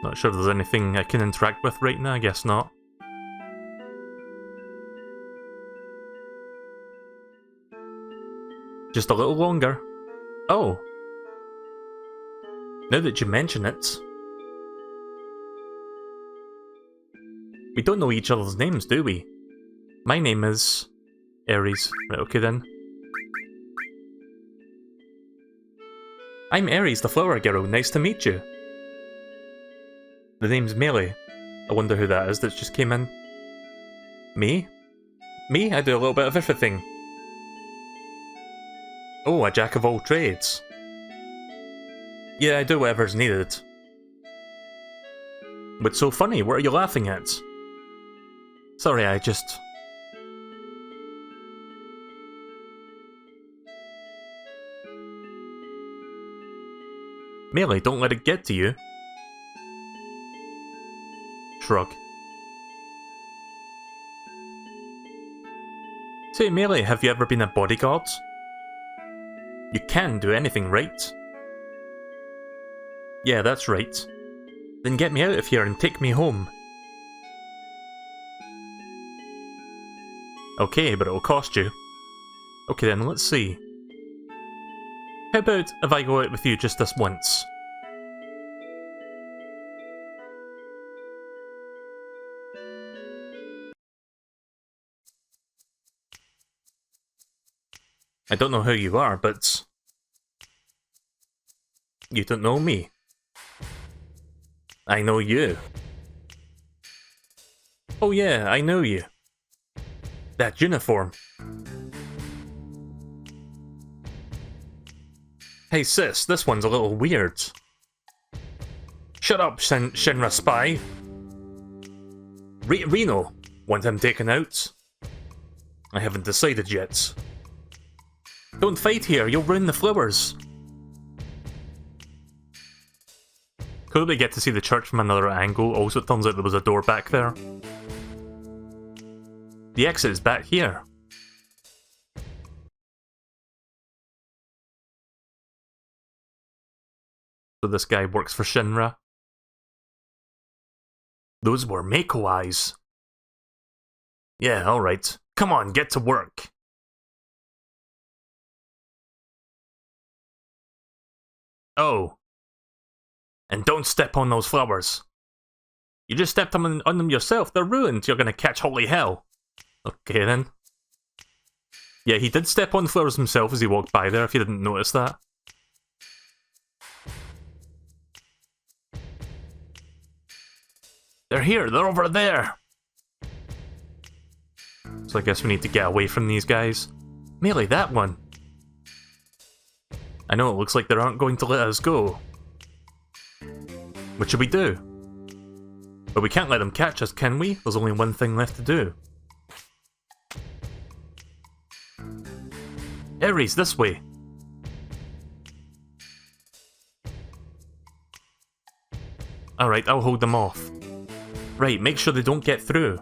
Not sure if there's anything I can interact with right now, I guess not. Just a little longer. Oh. Now that you mention it. We don't know each other's names, do we? My name is... Aries. Right, okay then. I'm Aries, the flower girl. Nice to meet you. The name's Melee. I wonder who that is that's just came in. Me? Me? I do a little bit of everything. Oh, a jack of all trades. Yeah, I do whatever's needed. What's so funny? What are you laughing at? Sorry, I just... Melee, don't let it get to you. Shrug. Say, Melee, have you ever been a bodyguard? You can do anything, right? Yeah, that's right. Then get me out of here and take me home. Okay, but it'll cost you. Okay then, let's see. How about if I go out with you just this once? I don't know who you are, but... You don't know me. I know you. Oh yeah, I know you. That uniform. Hey sis, this one's a little weird. Shut up, Shinra spy. Reno, want him taken out? I haven't decided yet. Don't fight here, you'll ruin the flowers. Could we get to see the church from another angle? Also, it turns out there was a door back there. The exit is back here. So this guy works for Shinra. Those were Mako eyes. Yeah, alright. Come on, get to work. Oh. And don't step on those flowers. You just stepped on them yourself. They're ruined. You're gonna catch holy hell. Okay then. Yeah, he did step on the flowers himself as he walked by there, if you didn't notice that. They're here, they're over there! So I guess we need to get away from these guys. Melee, that one! I know it looks like they aren't going to let us go. What should we do? But we can't let them catch us, can we? There's only one thing left to do. Ares, this way! Alright, I'll hold them off. Right, make sure they don't get through.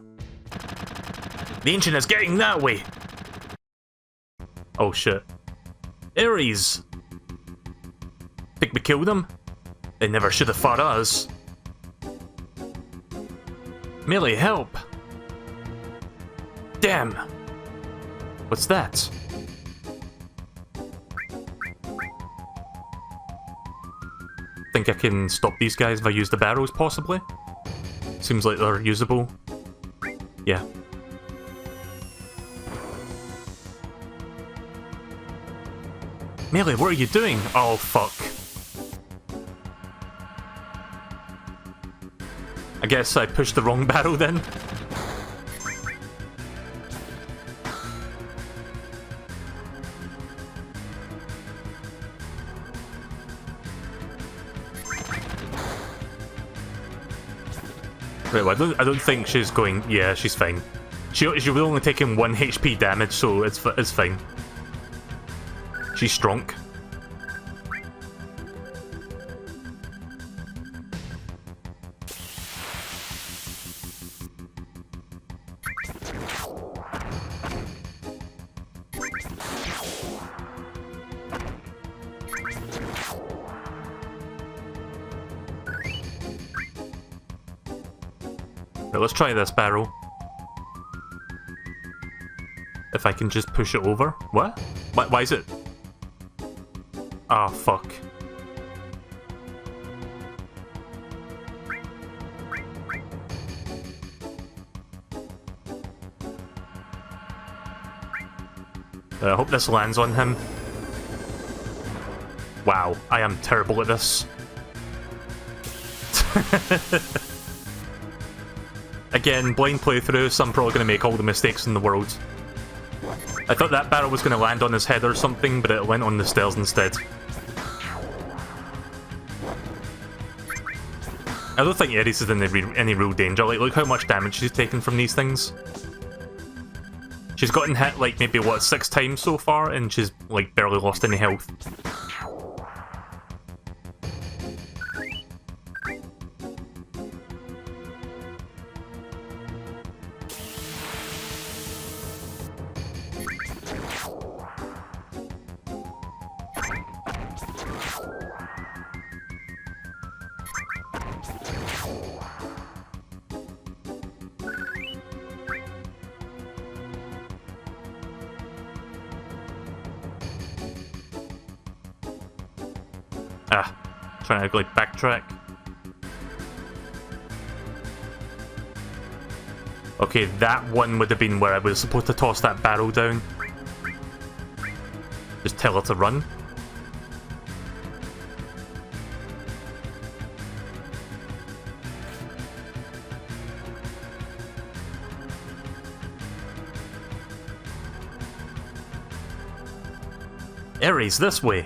The Ancient is getting that way! Oh shit. Ares! Think we killed them? They never should have fought us. Melee, help! Damn! What's that? Think I can stop these guys if I use the barrows, possibly? Seems like they're usable. Yeah. Melee, what are you doing? Oh, fuck. I guess I pushed the wrong barrel then. Right, well, I don't think she's going... Yeah, she's fine. She was only taking 1 HP damage, so it's fine. She's strong. Right, let's try this barrel. If I can just push it over. What? Why is it? Ah, fuck. I hope this lands on him. Wow, I am terrible at this. Again, blind playthrough, so I'm probably going to make all the mistakes in the world. I thought that barrel was going to land on his head or something, but it went on the stairs instead. I don't think Ares is in any real danger. Like, look how much damage she's taken from these things. She's gotten hit, like, maybe, what, 6 times so far, and she's, like, barely lost any health. Trying to, like, backtrack. Okay, that one would have been where I was supposed to toss that barrel down. Just tell her to run. Ares, this way!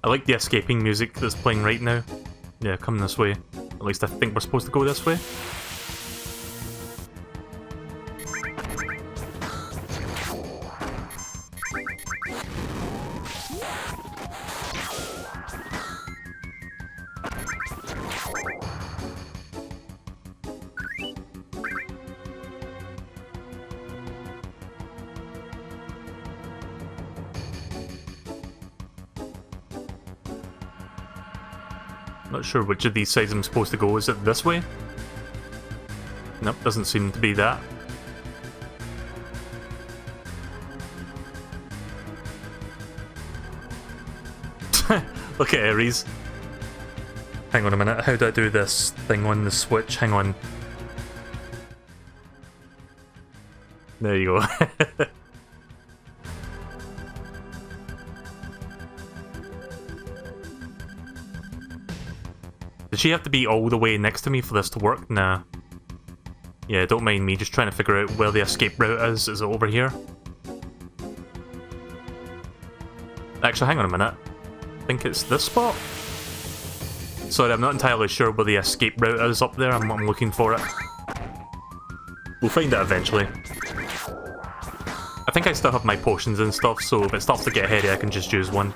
I like the escaping music that's playing right now. Yeah, come this way. At least I think we're supposed to go this way. Not sure which of these sides I'm supposed to go. Is it this way? Nope, doesn't seem to be that. Look at Ares. Hang on a minute, how do I do this thing on the Switch? Hang on. There you go. Did she have to be all the way next to me for this to work? Nah. Yeah, don't mind me, just trying to figure out where the escape route is. Is it over here? Actually, hang on a minute. I think it's this spot? Sorry, I'm not entirely sure where the escape route is up there. I'm looking for it. We'll find it eventually. I think I still have my potions and stuff, so if it starts to get heady, I can just use one.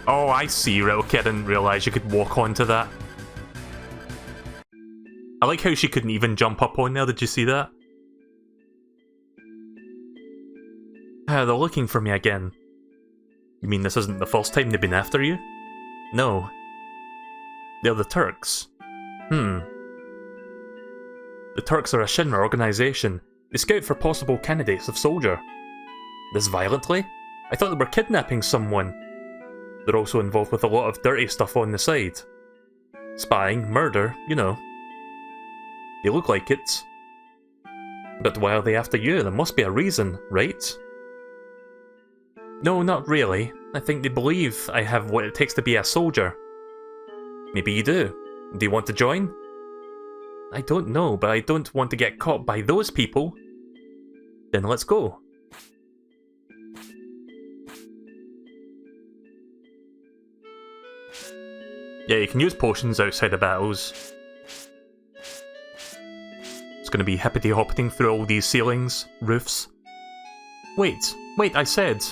Oh, I see. Right, okay, I didn't realise you could walk onto that. I like how she couldn't even jump up on there, did you see that? They're looking for me again. You mean this isn't the first time they've been after you? No. They're the Turks. The Turks are a Shinra organisation. They scout for possible candidates of soldier. This violently? I thought they were kidnapping someone. They're also involved with a lot of dirty stuff on the side. Spying, murder, you know. They look like it. But why are they after you? There must be a reason, right? No, not really. I think they believe I have what it takes to be a soldier. Maybe you do. Do you want to join? I don't know, but I don't want to get caught by those people. Then let's go. Yeah, you can use potions outside of battles. It's going to be hippity-hoppiting through all these ceilings, roofs. Wait, I said...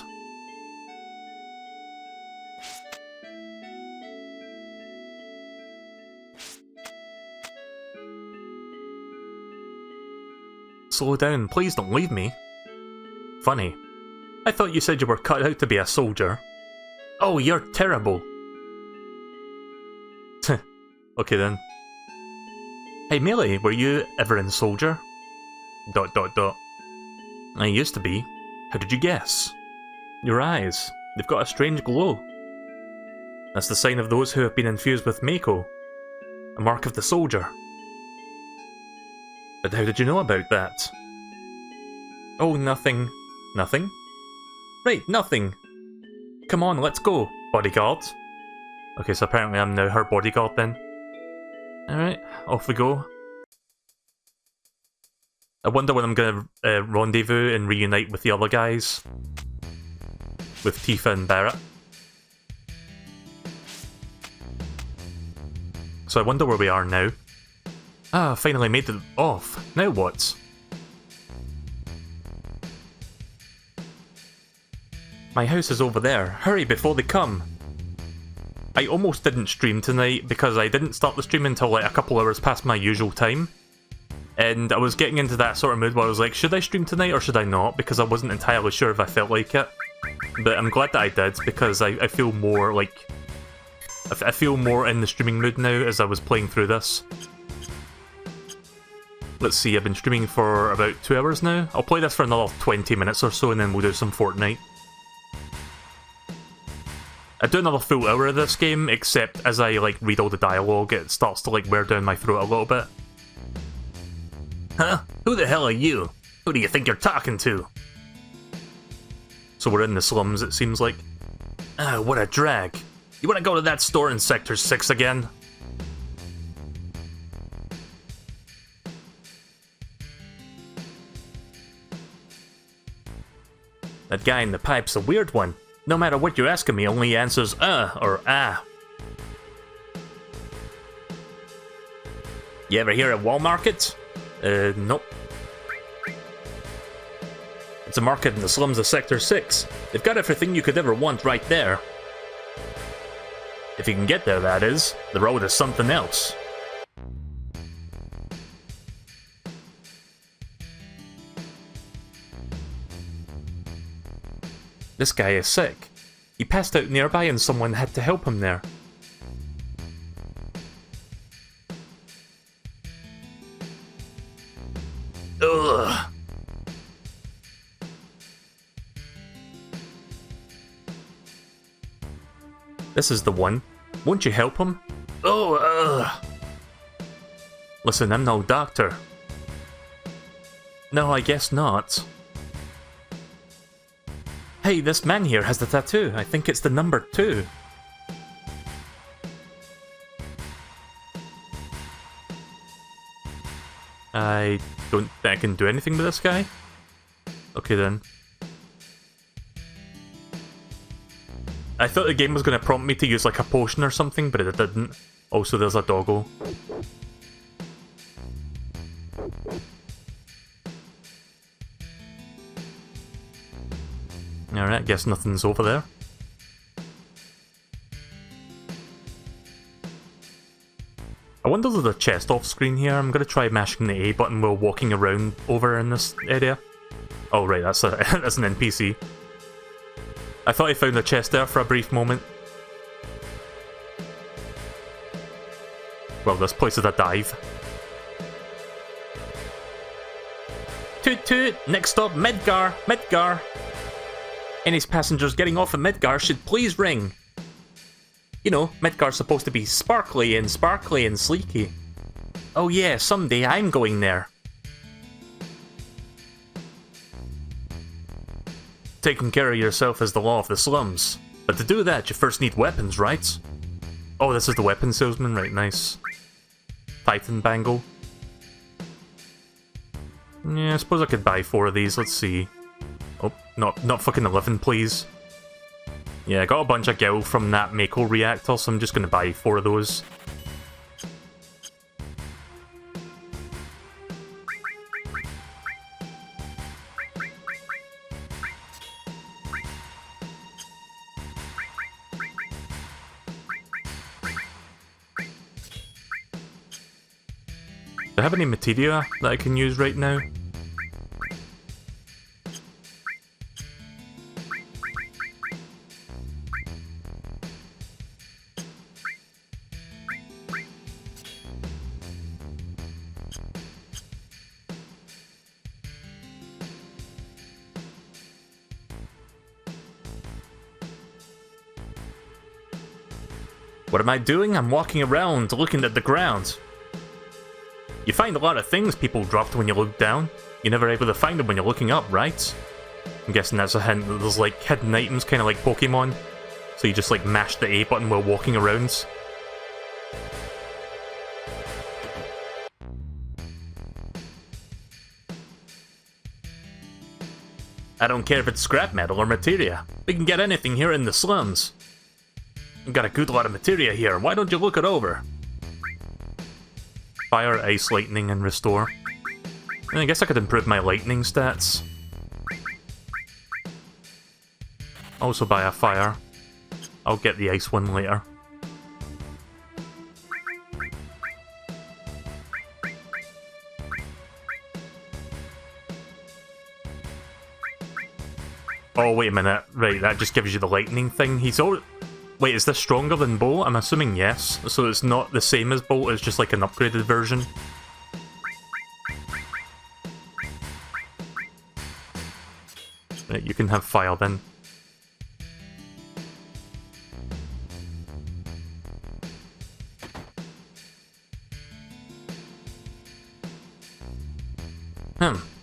Slow down, please don't leave me. Funny. I thought you said you were cut out to be a soldier. Oh, you're terrible. Okay then. Hey Melee, were you ever in Soldier? ... I used to be. How did you guess? Your eyes. They've got a strange glow. That's the sign of those who have been infused with Mako. A mark of the soldier. But how did you know about that? Oh, nothing. Nothing? Right, nothing. Come on, let's go, bodyguard. Okay, so apparently I'm now her bodyguard then. Alright, off we go. I wonder when I'm gonna rendezvous and reunite with the other guys. With Tifa and Barrett. So I wonder where we are now. Ah, finally made it off. Now what? My house is over there. Hurry before they come. I almost didn't stream tonight because I didn't start the stream until like a couple hours past my usual time. And I was getting into that sort of mood where I was like, should I stream tonight or should I not? Because I wasn't entirely sure if I felt like it. But I'm glad that I did because I feel more like... I feel more in the streaming mood now as I was playing through this. Let's see, I've been streaming for about 2 hours now. I'll play this for another 20 minutes or so and then we'll do some Fortnite. I do another full hour of this game, except as I like read all the dialogue, it starts to like wear down my throat a little bit. Huh? Who the hell are you? Who do you think you're talking to? So we're in the slums, it seems like. Ah, what a drag. You wanna go to that store in Sector 6 again? That guy in the pipe's a weird one. No matter what you ask him, he only answers or ah. You ever hear of Wall Market? Nope. It's a market in the slums of Sector 6. They've got everything you could ever want right there. If you can get there, that is. The road is something else. This guy is sick. He passed out nearby and someone had to help him there. Ugh. This is the one. Won't you help him? Oh, ugh. Listen, I'm no doctor. No, I guess not. Hey, this man here has the tattoo. I think it's the number 2. I don't think I can do anything with this guy. Okay then. I thought the game was going to prompt me to use like a potion or something, but it didn't. Also, there's a doggo. Alright, guess nothing's over there. I wonder if there's a chest off screen here. I'm going to try mashing the A button while walking around over in this area. Oh right, that's an NPC. I thought I found a chest there for a brief moment. Well, this place is a dive. Toot toot! Next stop, Midgar! Midgar! Any passengers getting off at Midgar should please ring. You know, Midgar's supposed to be sparkly and sleeky. Oh yeah, someday I'm going there. Taking care of yourself is the law of the slums. But to do that, you first need weapons, right? Oh, this is the weapon salesman, right, nice. Titan bangle. Yeah, I suppose I could buy 4 of these, let's see. Oh, not fucking 11, please. Yeah, I got a bunch of gil from that Mako reactor, so I'm just gonna buy 4 of those. Do I have any materia that I can use right now? What am I doing? I'm walking around, looking at the ground. You find a lot of things people dropped when you look down. You're never able to find them when you're looking up, right? I'm guessing that's a hint that there's like hidden items, kind of like Pokemon. So you just like mash the A button while walking around. I don't care if it's scrap metal or materia. We can get anything here in the slums. We've got a good lot of materia here, why don't you look it over? Fire, ice, lightning, and restore. And I guess I could improve my lightning stats. Also buy a fire. I'll get the ice one later. Oh, wait a minute. Right, that just gives you the lightning thing. He's all... Wait, is this stronger than Bolt? I'm assuming yes. So it's not the same as Bolt, it's just like an upgraded version. Right, you can have fire then.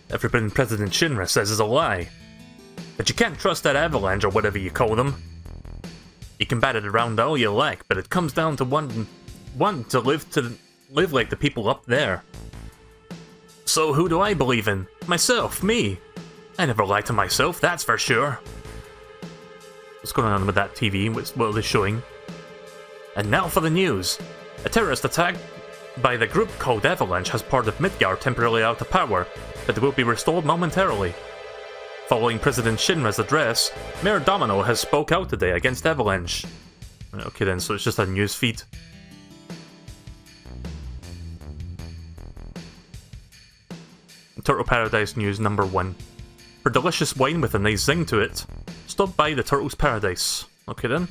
Everything President Shinra says is a lie. But you can't trust that avalanche or whatever you call them. You can bat it around all you like, but it comes down to wanting to live like the people up there. So who do I believe in? Myself, me. I never lie to myself, that's for sure. What's going on with that TV? What are they showing? And now for the news. A terrorist attack by the group called Avalanche has part of Midgard temporarily out of power, but it will be restored momentarily. Following President Shinra's address, Mayor Domino has spoke out today against Avalanche. Okay then, so it's just a news feed. Turtle Paradise News number 1. For delicious wine with a nice zing to it, stop by the Turtle's Paradise. Okay then.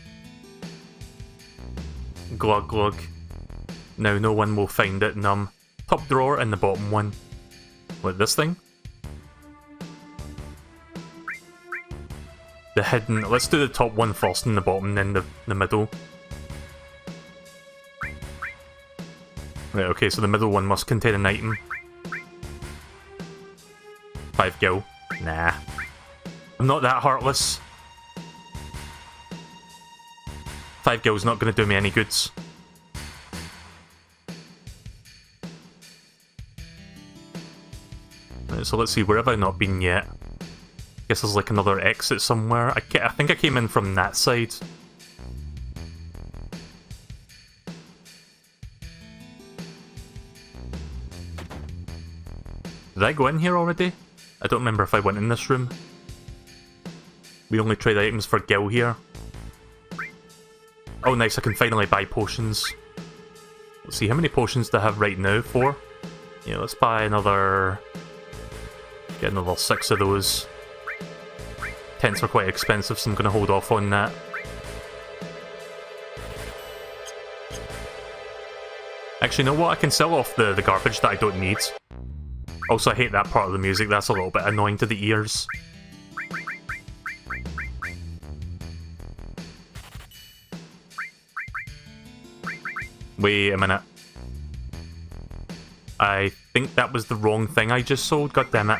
Glug glug. Now no one will find it, num. Top drawer and the bottom one. What, this thing? The hidden... Let's do the top one first and the bottom, then the middle. Right, okay, so the middle one must contain an item. 5 gil. Nah. I'm not that heartless. 5 gil's not going to do me any goods. Right, so let's see, where have I not been yet? Guess there's like another exit somewhere. I think I came in from that side. Did I go in here already? I don't remember if I went in this room. We only trade items for gil here. Oh nice, I can finally buy potions. Let's see, how many potions do I have right now? 4? Yeah, let's buy another... Get another 6 of those. Tents are quite expensive, so I'm going to hold off on that. Actually, you know what? I can sell off the garbage that I don't need. Also, I hate that part of the music. That's a little bit annoying to the ears. Wait a minute. I think that was the wrong thing I just sold. God damn it.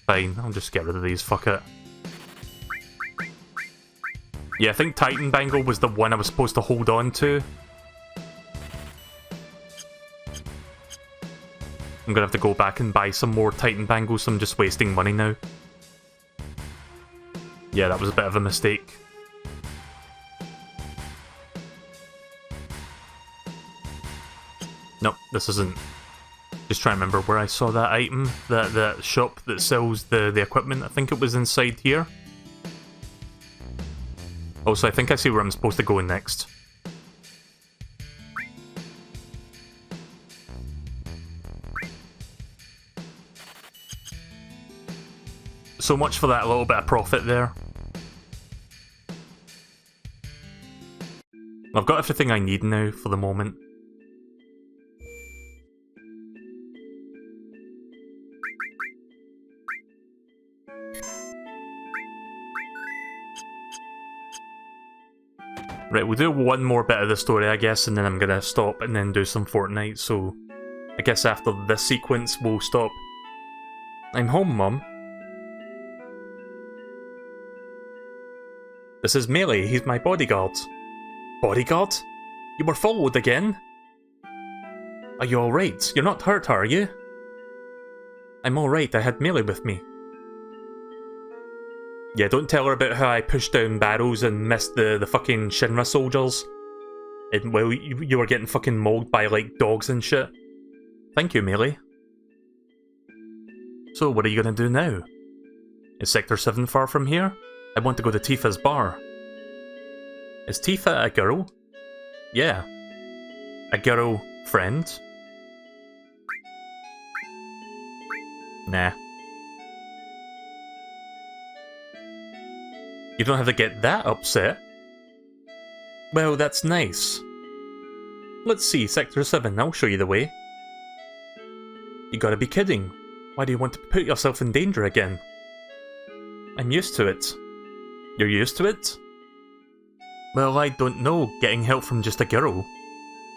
Fine, I'll just get rid of these, fuck it. Yeah, I think Titan Bangle was the one I was supposed to hold on to. I'm gonna have to go back and buy some more Titan Bangles, so I'm just wasting money now. Yeah, that was a bit of a mistake. Nope, this isn't. Just trying to remember where I saw that item, that shop that sells the equipment. I think it was inside here. Also, I think I see where I'm supposed to go next. So much for that little bit of profit there. I've got everything I need now for the moment. Right, we'll do one more bit of the story, I guess, and then I'm gonna stop and then do some Fortnite, so I guess after this sequence we'll stop. I'm home, Mum. This is Melee, he's my bodyguard. Bodyguard? You were followed again? Are you alright? You're not hurt, are you? I'm alright, I had Melee with me. Yeah, don't tell her about how I pushed down barrels and missed the fucking Shinra soldiers. And, well, you were getting fucking mauled by, like, dogs and shit. Thank you, Melee. So, what are you gonna do now? Is Sector 7 far from here? I want to go to Tifa's bar. Is Tifa a girl? Yeah. A girl friend? Nah. You don't have to get that upset. Well, that's nice. Let's see, Sector 7, I'll show you the way. You gotta be kidding. Why do you want to put yourself in danger again? I'm used to it. You're used to it? Well, I don't know, getting help from just a girl.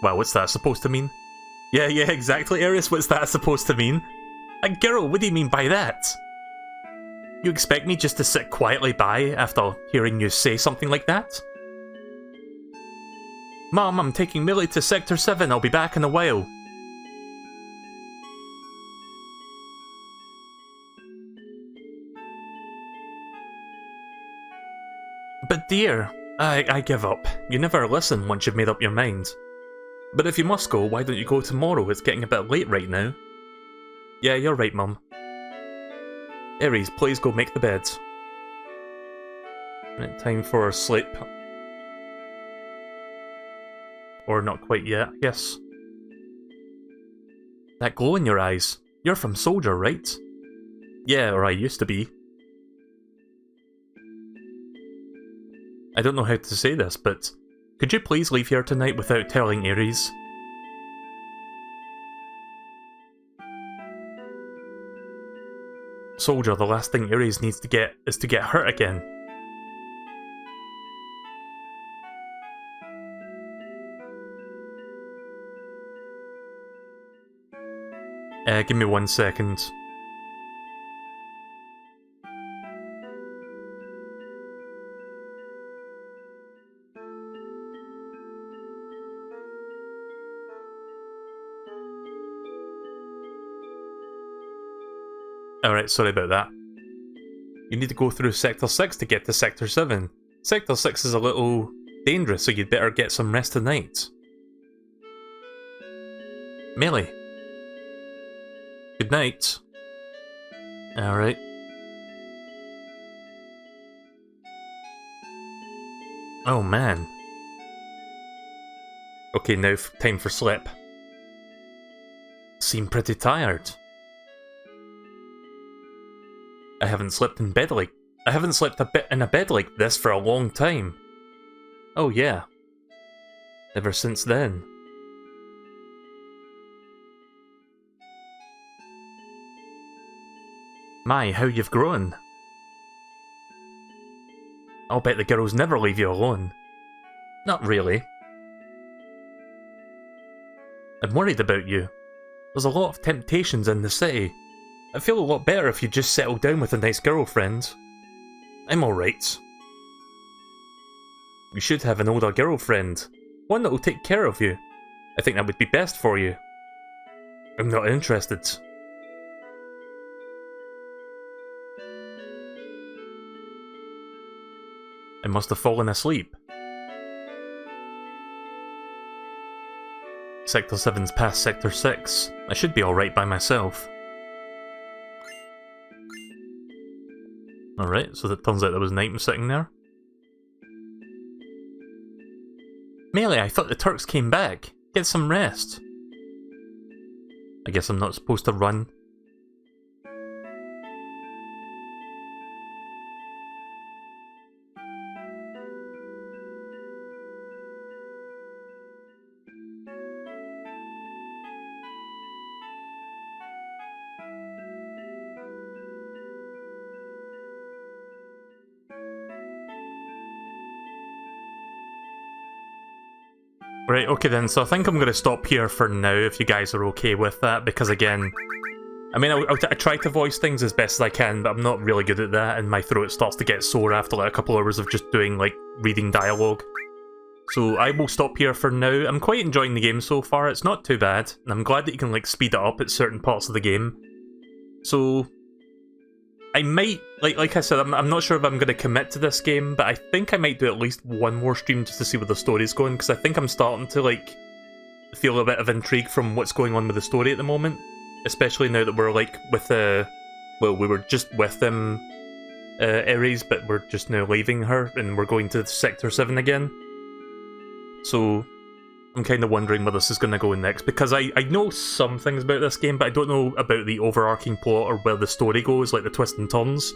Well, what's that supposed to mean? Yeah, exactly, Arius, what's that supposed to mean? A girl, what do you mean by that? You expect me just to sit quietly by after hearing you say something like that? Mom, I'm taking Melee to Sector 7, I'll be back in a while. But dear, I give up. You never listen once you've made up your mind. But if you must go, why don't you go tomorrow? It's getting a bit late right now. Yeah, you're right, Mum. Aries, please go make the bed. Right, time for sleep. Or not quite yet, yes. That glow in your eyes. You're from Soldier, right? Yeah, or I used to be. I don't know how to say this, but could you please leave here tonight without telling Aries? Soldier, the last thing Aries needs to get is to get hurt again. Give me 1 second. Alright, sorry about that. You need to go through Sector 6 to get to Sector 7. Sector 6 is a little dangerous, so you'd better get some rest tonight. Melee. Good night. Alright. Oh man. Okay, now time for sleep. Seem pretty tired. I haven't slept in a bed like this for a long time. Oh yeah. Ever since then. My, how you've grown. I'll bet the girls never leave you alone. Not really. I'm worried about you. There's a lot of temptations in the city. I feel a lot better if you just settle down with a nice girlfriend. I'm alright. You should have an older girlfriend. One that will take care of you. I think that would be best for you. I'm not interested. I must have fallen asleep. Sector 7's past Sector 6. I should be alright by myself. Alright, so it turns out there was an item sitting there. Melee, I thought the Turks came back. Get some rest. I guess I'm not supposed to run. Right, okay then, so I think I'm going to stop here for now if you guys are okay with that, because again, I mean, I try to voice things as best as I can, but I'm not really good at that, and my throat starts to get sore after like a couple hours of just doing, like, reading dialogue. So I will stop here for now. I'm quite enjoying the game so far, it's not too bad, and I'm glad that you can, like, speed it up at certain parts of the game. So I might, like I said, I'm not sure if I'm going to commit to this game, but I think I might do at least one more stream just to see where the story's going, because I think I'm starting to, like, feel a bit of intrigue from what's going on with the story at the moment. Especially now that we're, like, with, well, we were just with Ares, but we're just now leaving her, and we're going to Sector 7 again. So I'm kind of wondering where this is going to go next, because I know some things about this game, but I don't know about the overarching plot or where the story goes, like the twists and turns.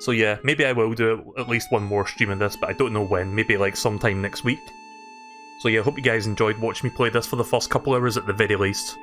So yeah, maybe I will do at least one more stream of this, but I don't know when, maybe like sometime next week. So yeah, I hope you guys enjoyed watching me play this for the first couple hours at the very least.